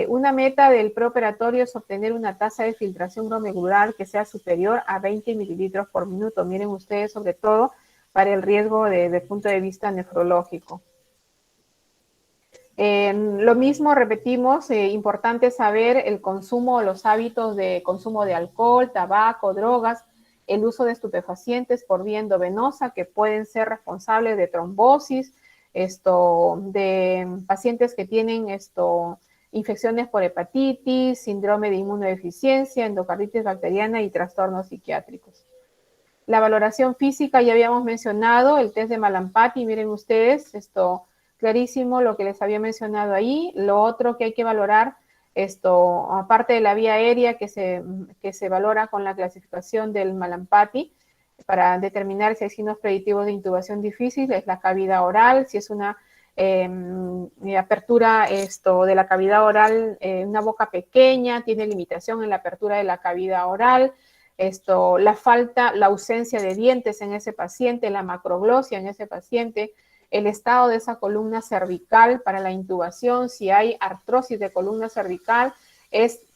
Una meta del preoperatorio es obtener una tasa de filtración glomerular que sea superior a 20 mililitros por minuto. Miren ustedes, sobre todo para el riesgo desde el punto de vista nefrológico. Lo mismo, repetimos, importante saber el consumo, los hábitos de consumo de alcohol, tabaco, drogas, el uso de estupefacientes por vía endovenosa que pueden ser responsables de trombosis, de pacientes que tienen infecciones por hepatitis, síndrome de inmunodeficiencia, endocarditis bacteriana y trastornos psiquiátricos. La valoración física, ya habíamos mencionado, el test de Malampati, miren ustedes, clarísimo lo que les había mencionado ahí. Lo otro que hay que valorar, aparte de la vía aérea que se valora con la clasificación del Malampati, para determinar si hay signos predictivos de intubación difícil, es la cavidad oral, si es una apertura de la cavidad oral, una boca pequeña, tiene limitación en la apertura de la cavidad oral, la ausencia de dientes en ese paciente, la macroglosia en ese paciente, el estado de esa columna cervical para la intubación, si hay artrosis de columna cervical,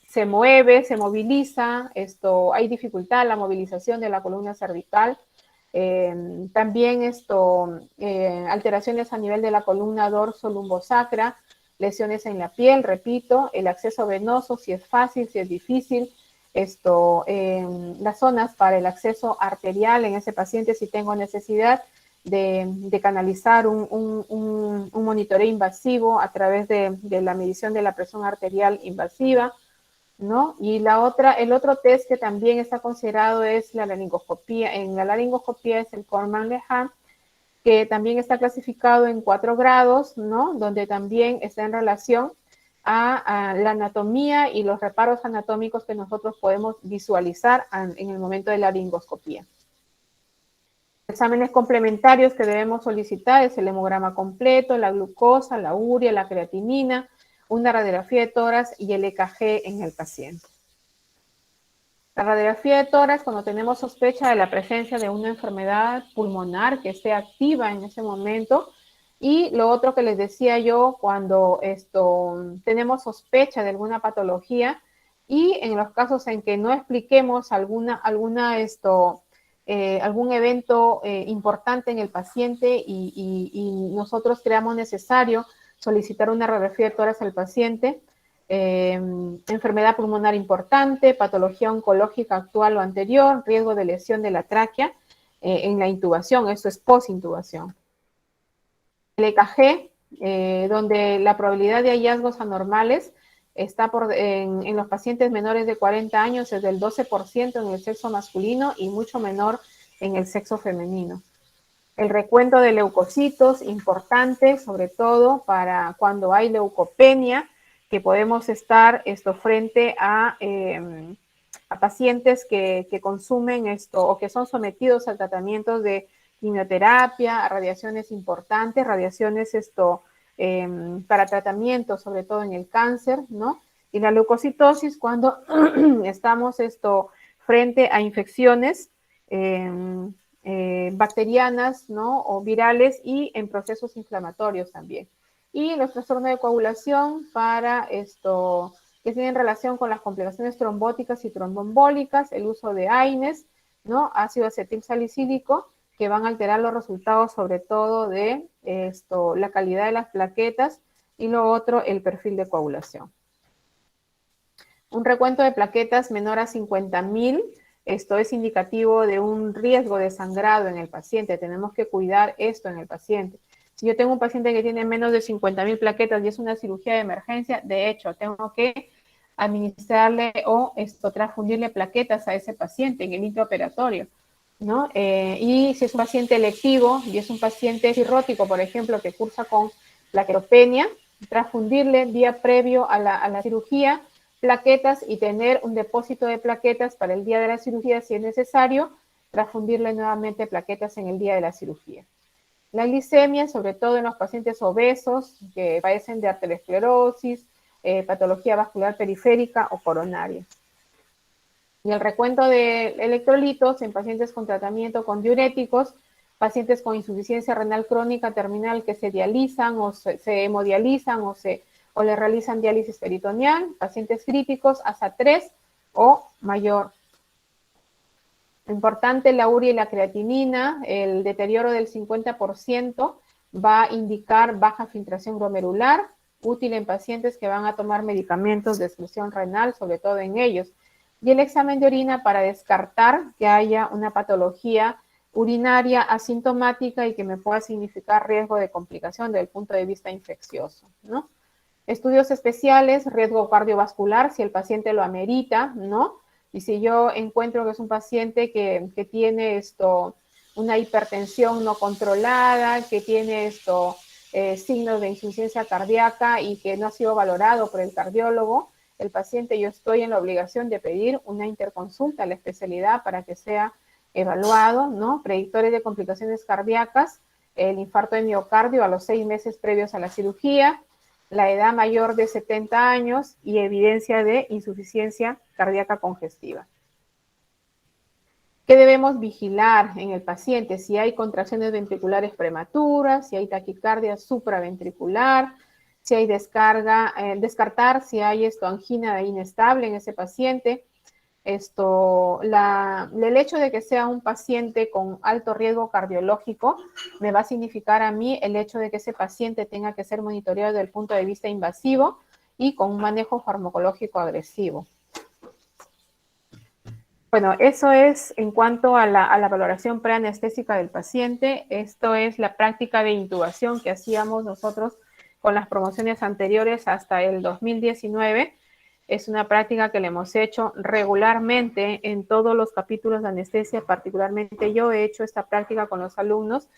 se mueve, se moviliza, hay dificultad en la movilización de la columna cervical. También alteraciones a nivel de la columna dorso-lumbosacra, lesiones en la piel, repito, el acceso venoso, si es fácil, si es difícil, las zonas para el acceso arterial en ese paciente si tengo necesidad de canalizar un monitoreo invasivo a través de la medición de la presión arterial invasiva, ¿no? Y el otro test que también está considerado es la laringoscopía. En la laringoscopía es el Korman-Lehmann, que también está clasificado en 4 grados, ¿no? Donde también está en relación a la anatomía y los reparos anatómicos que nosotros podemos visualizar en el momento de la laringoscopía. Exámenes complementarios que debemos solicitar es el hemograma completo, la glucosa, la urea, la creatinina, una radiografía de tórax y el EKG en el paciente. La radiografía de tórax cuando tenemos sospecha de la presencia de una enfermedad pulmonar que esté activa en ese momento, y lo otro que les decía yo, cuando tenemos sospecha de alguna patología y en los casos en que no expliquemos alguna algún evento importante en el paciente y nosotros creamos necesario solicitar una radiografía de tórax al paciente, enfermedad pulmonar importante, patología oncológica actual o anterior, riesgo de lesión de la tráquea en la intubación, esto es post-intubación. El EKG, donde la probabilidad de hallazgos anormales está en los pacientes menores de 40 años es del 12% en el sexo masculino y mucho menor en el sexo femenino. El recuento de leucocitos, importante, sobre todo para cuando hay leucopenia, que podemos estar frente a pacientes que consumen o que son sometidos a tratamientos de quimioterapia, a radiaciones importantes, radiaciones para tratamiento, sobre todo en el cáncer, ¿no? Y la leucocitosis cuando estamos frente a infecciones bacterianas, ¿no? O virales y en procesos inflamatorios también. Y los trastornos de coagulación para que tienen relación con las complicaciones trombóticas y tromboembólicas, el uso de AINES, ¿no? Ácido acetil salicílico, que van a alterar los resultados sobre todo de la calidad de las plaquetas y lo otro, el perfil de coagulación. Un recuento de plaquetas menor a 50.000, esto es indicativo de un riesgo de sangrado en el paciente. Tenemos que cuidar esto en el paciente. Si yo tengo un paciente que tiene menos de 50.000 plaquetas y es una cirugía de emergencia, de hecho, tengo que administrarle o transfundirle plaquetas a ese paciente en el intraoperatorio, ¿no? Y si es un paciente electivo y es un paciente cirrótico, por ejemplo, que cursa con plaquetopenia, transfundirle día previo a la cirugía plaquetas y tener un depósito de plaquetas para el día de la cirugía si es necesario, transfundirle nuevamente plaquetas en el día de la cirugía. La glicemia, sobre todo en los pacientes obesos que padecen de arteriosclerosis, patología vascular periférica o coronaria. Y el recuento de electrolitos en pacientes con tratamiento con diuréticos, pacientes con insuficiencia renal crónica terminal que se dializan o se hemodializan o le realizan diálisis peritoneal, pacientes críticos hasta 3 o mayor. Importante, la urea y la creatinina, el deterioro del 50% va a indicar baja filtración glomerular, útil en pacientes que van a tomar medicamentos de exclusión renal, sobre todo en ellos. Y el examen de orina para descartar que haya una patología urinaria asintomática y que me pueda significar riesgo de complicación desde el punto de vista infeccioso, ¿no? Estudios especiales, riesgo cardiovascular, si el paciente lo amerita, ¿no? Y si yo encuentro que es un paciente que tiene una hipertensión no controlada, que tiene signos de insuficiencia cardíaca y que no ha sido valorado por el cardiólogo, el paciente, yo estoy en la obligación de pedir una interconsulta a la especialidad para que sea evaluado, ¿no? Predictores de complicaciones cardíacas, el infarto de miocardio a los 6 meses previos a la cirugía, la edad mayor de 70 años y evidencia de insuficiencia cardíaca congestiva. ¿Qué debemos vigilar en el paciente? Si hay contracciones ventriculares prematuras, si hay taquicardia supraventricular, si hay descartar si hay angina inestable en ese paciente. El hecho de que sea un paciente con alto riesgo cardiológico me va a significar a mí el hecho de que ese paciente tenga que ser monitoreado desde el punto de vista invasivo y con un manejo farmacológico agresivo. Bueno, eso es en cuanto a la valoración preanestésica del paciente. Esto es la práctica de intubación que hacíamos nosotros con las promociones anteriores hasta el 2019. Es una práctica que le hemos hecho regularmente en todos los capítulos de anestesia, particularmente yo he hecho esta práctica con los alumnos,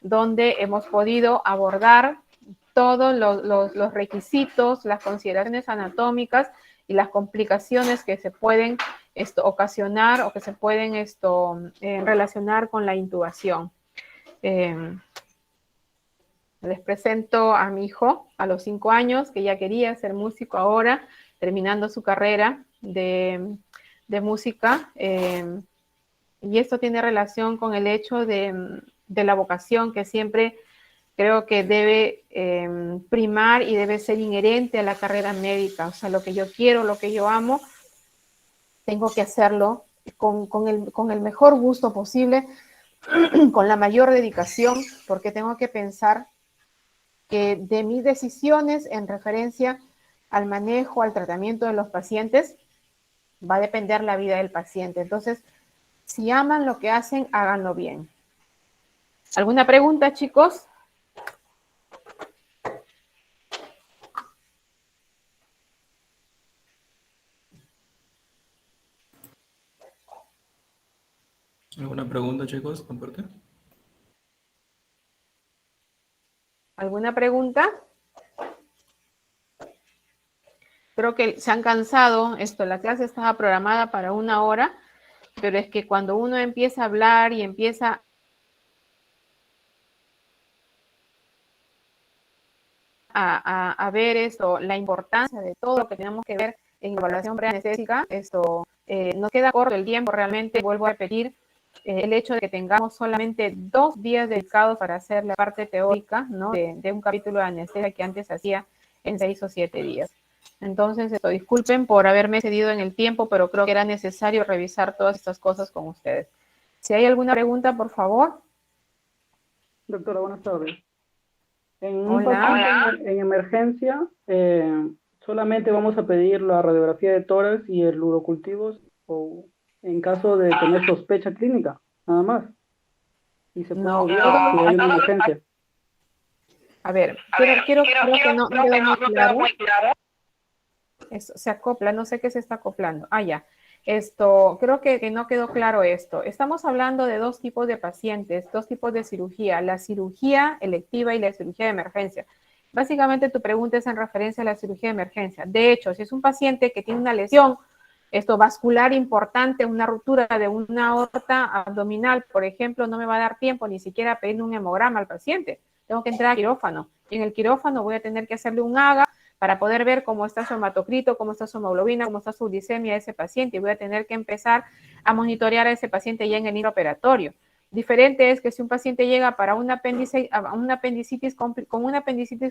donde hemos podido abordar todos los requisitos, las consideraciones anatómicas y las complicaciones que se pueden ocasionar o que se pueden relacionar con la intubación. Les presento a mi hijo a los 5 años, que ya quería ser músico ahora, terminando su carrera de música, y esto tiene relación con el hecho de la vocación que siempre creo que debe primar y debe ser inherente a la carrera médica. O sea, lo que yo quiero, lo que yo amo, tengo que hacerlo con el mejor gusto posible, con la mayor dedicación, porque tengo que pensar que de mis decisiones en referencia al manejo, al tratamiento de los pacientes, va a depender la vida del paciente. Entonces, si aman lo que hacen, háganlo bien. ¿Alguna pregunta, chicos? ¿Alguna pregunta, chicos? Comparte. ¿Alguna pregunta? Creo que se han cansado. La clase estaba programada para 1 hora, pero es que cuando uno empieza a hablar y empieza a ver la importancia de todo lo que tenemos que ver en evaluación preanestésica, nos queda corto el tiempo realmente. Vuelvo a repetir, el hecho de que tengamos solamente 2 días dedicados para hacer la parte teórica, ¿no? de un capítulo de anestesia que antes hacía en 6 o 7 días. Entonces, disculpen por haberme cedido en el tiempo, pero creo que era necesario revisar todas estas cosas con ustedes. Si hay alguna pregunta, por favor. Doctora, buenas tardes. En un Hola. paciente en emergencia, solamente vamos a pedir la radiografía de tórax y el urocultivos, o en caso de tener sospecha clínica, nada más. Y se puede obviar si hay una emergencia. A ver, creo que no quedó muy claro. Esto se acopla, no sé qué se está acoplando. Ah, ya. Creo que no quedó claro esto. Estamos hablando de 2 tipos de pacientes, 2 tipos de cirugía, la cirugía electiva y la cirugía de emergencia. Básicamente tu pregunta es en referencia a la cirugía de emergencia. De hecho, si es un paciente que tiene una lesión vascular importante, una ruptura de una aorta abdominal, por ejemplo, no me va a dar tiempo ni siquiera a pedirle un hemograma al paciente. Tengo que entrar al quirófano. Y en el quirófano voy a tener que hacerle un AGA para poder ver cómo está su hematocrito, cómo está su hemoglobina, cómo está su glicemia de ese paciente, y voy a tener que empezar a monitorear a ese paciente ya en el intraoperatorio. Diferente es que si un paciente llega para con una apendicitis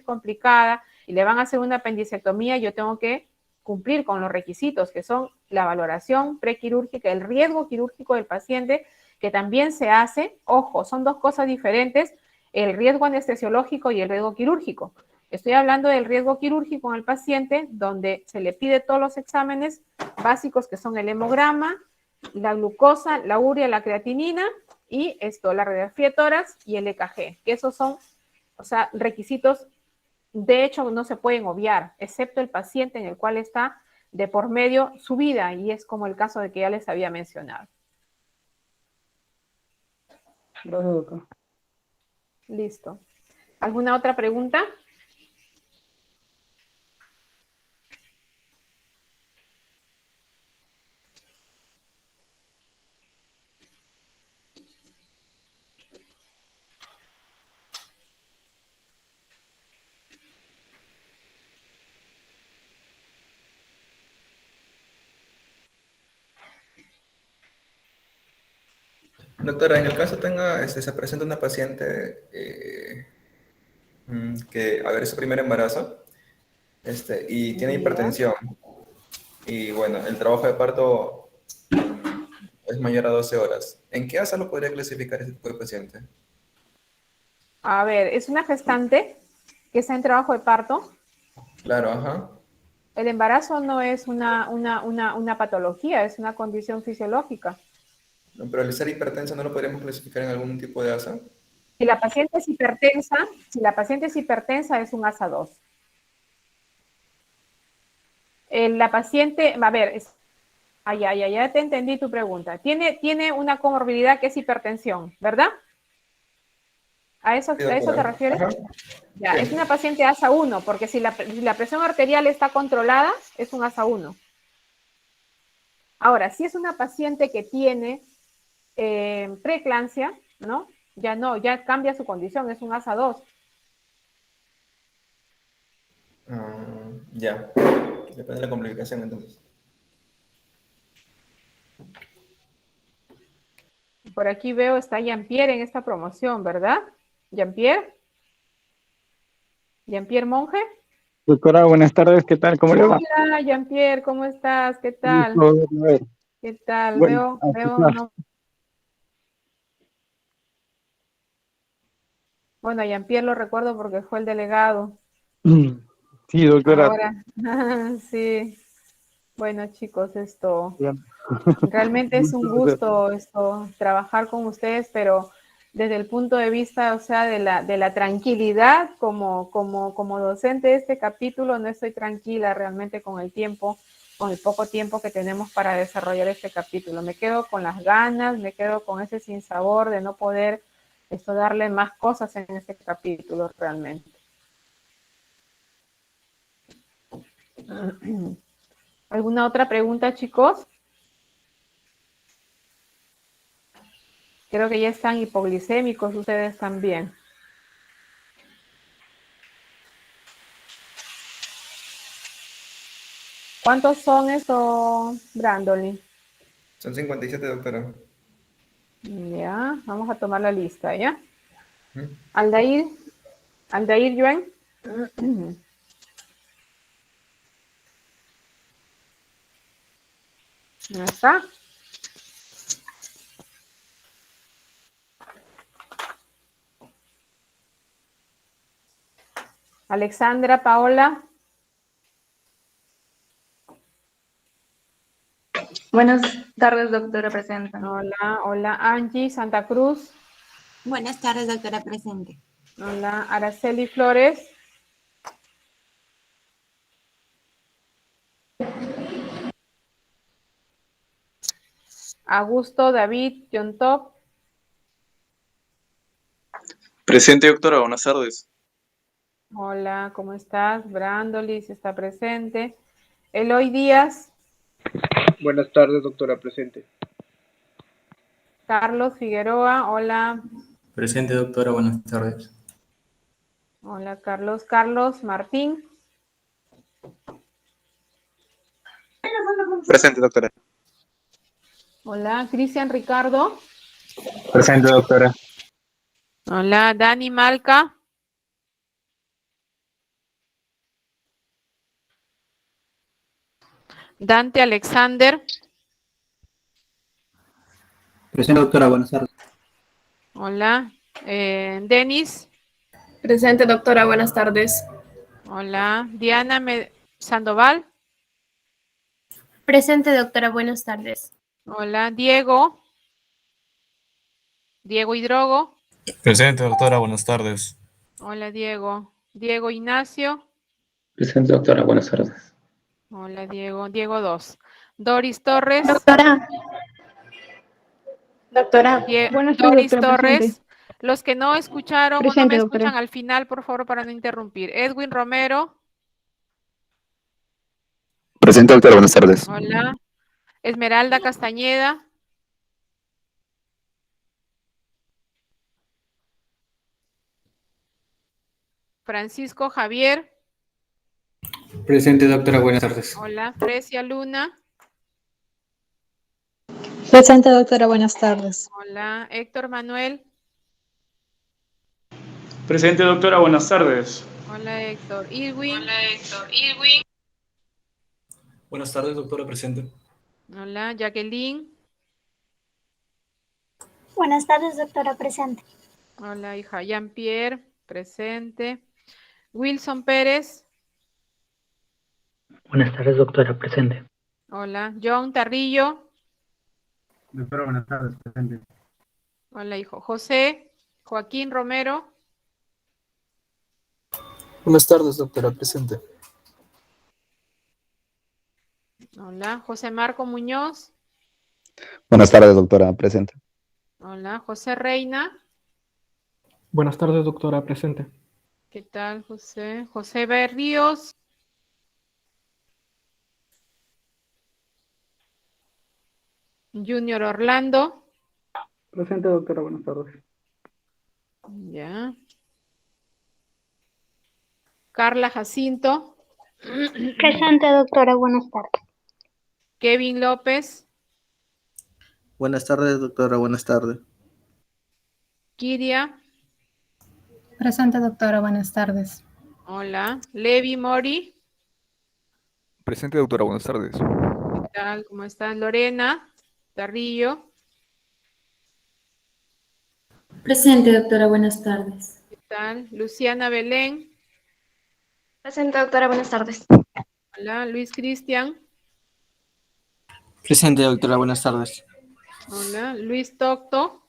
complicada y le van a hacer una apendicectomía, yo tengo que cumplir con los requisitos, que son la valoración prequirúrgica, el riesgo quirúrgico del paciente, que también se hace. Ojo, son 2 cosas diferentes, el riesgo anestesiológico y el riesgo quirúrgico. Estoy hablando del riesgo quirúrgico en el paciente, donde se le pide todos los exámenes básicos, que son el hemograma, la glucosa, la urea, la creatinina, y la radiografía de tórax y el EKG, que esos son, requisitos, de hecho, no se pueden obviar, excepto el paciente en el cual está de por medio su vida, y es como el caso de que ya les había mencionado. Gracias, doctor. Listo. ¿Alguna otra pregunta? Doctora, en el caso se presenta una paciente que, a ver, es su primer embarazo, y tiene hipertensión. Y bueno, el trabajo de parto es mayor a 12 horas. ¿En qué ASA lo podría clasificar ese tipo de paciente? A ver, es una gestante que está en trabajo de parto. Claro, ajá. El embarazo no es una patología, es una condición fisiológica. No, pero al ser hipertensa, ¿no lo podríamos clasificar en algún tipo de ASA? Si la paciente es hipertensa, es un ASA 2. La paciente, a ver, ya te entendí tu pregunta. Tiene una comorbilidad que es hipertensión, ¿verdad? ¿A eso te refieres? Ajá. Ya, Sí. es una paciente ASA 1, porque si la presión arterial está controlada, es un ASA 1. Ahora, si es una paciente que tiene preeclampsia, ¿no? Ya cambia su condición, es un ASA 2. Ya. Depende de la complicación, entonces. Por aquí veo, está Jean-Pierre en esta promoción, ¿verdad? Jean-Pierre. Jean-Pierre Monge. Doctora, buenas tardes, ¿qué tal? ¿Cómo le va? Hola, Jean-Pierre, ¿cómo estás? ¿Qué tal? ¿Qué tal? Bueno, Veo, no. Bueno, a Jean-Pierre lo recuerdo porque fue el delegado. sí, doctora. Ahora, sí. Bueno, chicos, Bien. realmente es un gusto trabajar con ustedes, pero desde el punto de vista, o sea, de la tranquilidad como docente de este capítulo, no estoy tranquila realmente con el tiempo, con el poco tiempo que tenemos para desarrollar este capítulo. Me quedo con las ganas, me quedo con ese sinsabor de no poder darle más cosas en este capítulo realmente. ¿Alguna otra pregunta, chicos? Creo que ya están hipoglicémicos ustedes también. ¿Cuántos son estos, Brandolin? Son 57, doctora. Ya, vamos a tomar la lista, ¿ya? ¿Mm? Aldair, Yuen. Ya está. Alexandra, Paola. Buenas tardes, doctora presente. Hola, Angie, Santa Cruz. Buenas tardes, doctora presente. Hola, Araceli Flores. Augusto, David, John Top. Presente, doctora, buenas tardes. Hola, ¿cómo estás? Brandolis está presente. Eloy Díaz. Buenas tardes, doctora, presente. Carlos Figueroa. Hola. Presente, doctora, buenas tardes. Hola, Carlos. Carlos Martín. Presente, doctora. Hola, Cristian Ricardo. Presente, doctora. Hola, Dani Malca. Dante Alexander. Presente, doctora, buenas tardes. Hola, Denis. Presente, doctora, buenas tardes. Hola, Diana Sandoval. Presente, doctora, buenas tardes. Hola, Diego. Diego Hidrogo. Presente, doctora, buenas tardes. Hola, Diego. Diego Ignacio. Presente, doctora, buenas tardes. Hola, Diego. Diego 2. Doris Torres. Doctora. Buenas tardes, Doris doctora, Torres. presente. Los que no escucharon o no Presente, me doctora. escuchan al final, por favor, para no interrumpir. Edwin Romero. Presente, doctora, buenas tardes. Hola. Esmeralda Castañeda. Francisco Javier. Presente, doctora, buenas tardes. Hola, Fresia Luna. Presente, doctora, buenas tardes. Hola, Héctor Manuel. Presente, doctora, buenas tardes. Hola, Héctor. Irwin. Buenas tardes, doctora, presente. Hola, Jacqueline. Buenas tardes, doctora presente. Hola, hija. Jean-Pierre, presente. Wilson Pérez. Buenas tardes, doctora, presente. Hola, John Tarrillo. Doctora, buenas tardes, presente. Hola, hijo. José Joaquín Romero. Buenas tardes, doctora, presente. Hola, José Marco Muñoz. Buenas tardes, doctora, presente. Hola, José Reina. Buenas tardes, doctora, presente. ¿Qué tal, José? José Berríos. Junior Orlando. Presente, doctora, buenas tardes. Ya. Carla Jacinto. Presente, doctora, buenas tardes. Kevin López. Buenas tardes, doctora, buenas tardes. Kiria. Presente, doctora, buenas tardes. Hola. Levi Mori. Presente, doctora, buenas tardes. ¿Qué tal? ¿Cómo estás? Lorena. Carrillo. Presente, doctora. Buenas tardes. ¿Qué tal? Luciana Belén. Presente, doctora. Buenas tardes. Hola. Luis Cristian. Presente, doctora. Buenas tardes. Hola. Luis Tocto.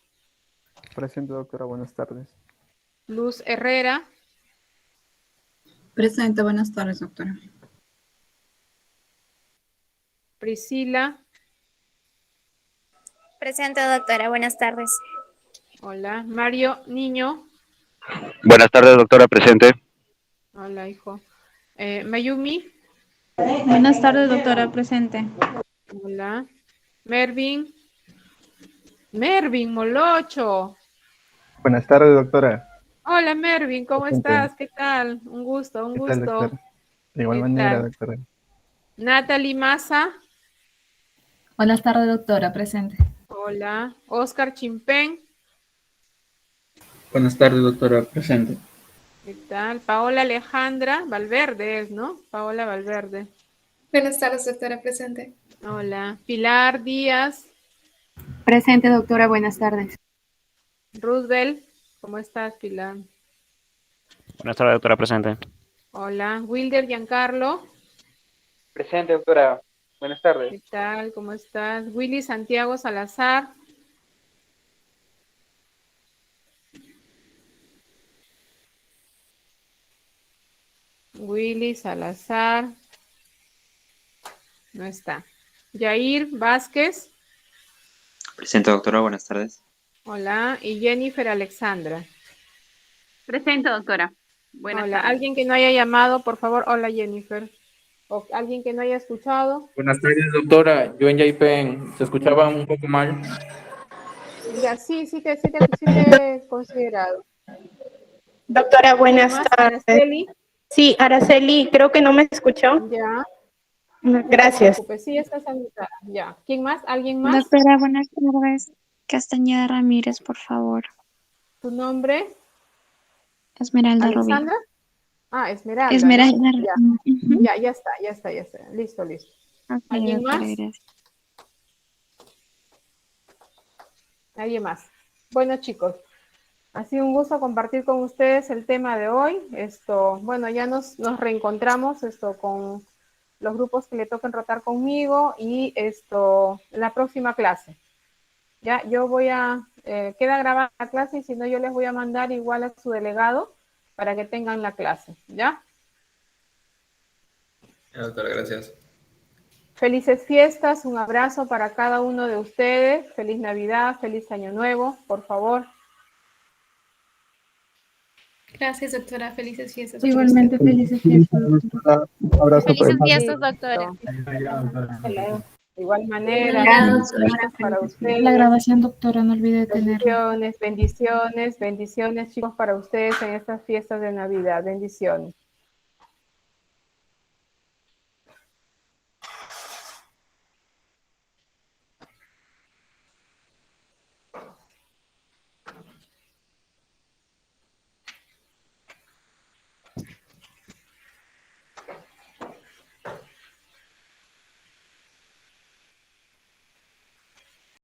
Presente, doctora. Buenas tardes. Luz Herrera. Presente. Buenas tardes, doctora. Priscila. Presente, doctora. Buenas tardes. Hola. Mario Niño. Buenas tardes, doctora, presente. Hola, hijo. Mayumi. Buenas tardes, doctora. Presente. Hola. Mervin. Mervin Molocho. Buenas tardes, doctora. Hola, Mervin. ¿Cómo Presente. estás? ¿Qué tal? Un gusto, un ¿Qué tal, gusto. doctora? De igual ¿Qué manera, tal? doctora. Natalie Maza. Buenas tardes, doctora. Presente. Hola. Oscar Chimpén. Buenas tardes, doctora. Presente. ¿Qué tal? Paola Alejandra Valverde es, ¿no? Paola Valverde. Buenas tardes, doctora. Presente. Hola. Pilar Díaz. Presente, doctora. Buenas tardes. Roosevelt. ¿Cómo estás, Pilar? Buenas tardes, doctora, presente. Hola. Wilder Giancarlo. Presente, doctora. Buenas tardes. ¿Qué tal? ¿Cómo estás? Willy Santiago Salazar. Willy Salazar. No está. Yair Vázquez. Presente, doctora, buenas tardes. Hola. Y Jennifer Alexandra. Presente, doctora. Buenas Hola. tardes. Alguien que no haya llamado, por favor. Hola, Jennifer. O alguien que no haya escuchado. Buenas tardes, doctora. Yo en Yaipen se escuchaba un poco mal. Ya, sí te he considerado. Doctora, ¿Alguien buenas más? tardes. Araceli. Sí, Araceli, creo que no me escuchó. Ya. No te Gracias. preocupes. Sí, estás invitada. Ya. ¿Quién más? ¿Alguien más? Doctora, buenas tardes. Castañeda Ramírez, por favor. ¿Tu nombre? Esmeralda Rubio. ¿Alexandra? Ah, Esmeralda, Esmeralda. ¿no? Ya. Ujú. Ya está. Listo. Ok, ¿Alguien doctora, más? gracias. Nadie más. Bueno, chicos, ha sido un gusto compartir con ustedes el tema de hoy. Bueno, ya nos reencontramos con los grupos que le toquen rotar conmigo y en la próxima clase. Ya, yo voy queda grabada la clase y si no yo les voy a mandar igual a su delegado para que tengan la clase, ¿ya? Ya, doctora, gracias. Felices fiestas, un abrazo para cada uno de ustedes. Feliz Navidad, feliz Año Nuevo, por favor. Gracias, doctora. Felices fiestas. Igualmente, felices fiestas, doctora. Un abrazo para Felices el fiestas, doctora. De igual manera, Gracias. felices fiestas para La ustedes. grabación, doctora, no olvide tenerla. Bendiciones, chicos, para ustedes en estas fiestas de Navidad. Bendiciones.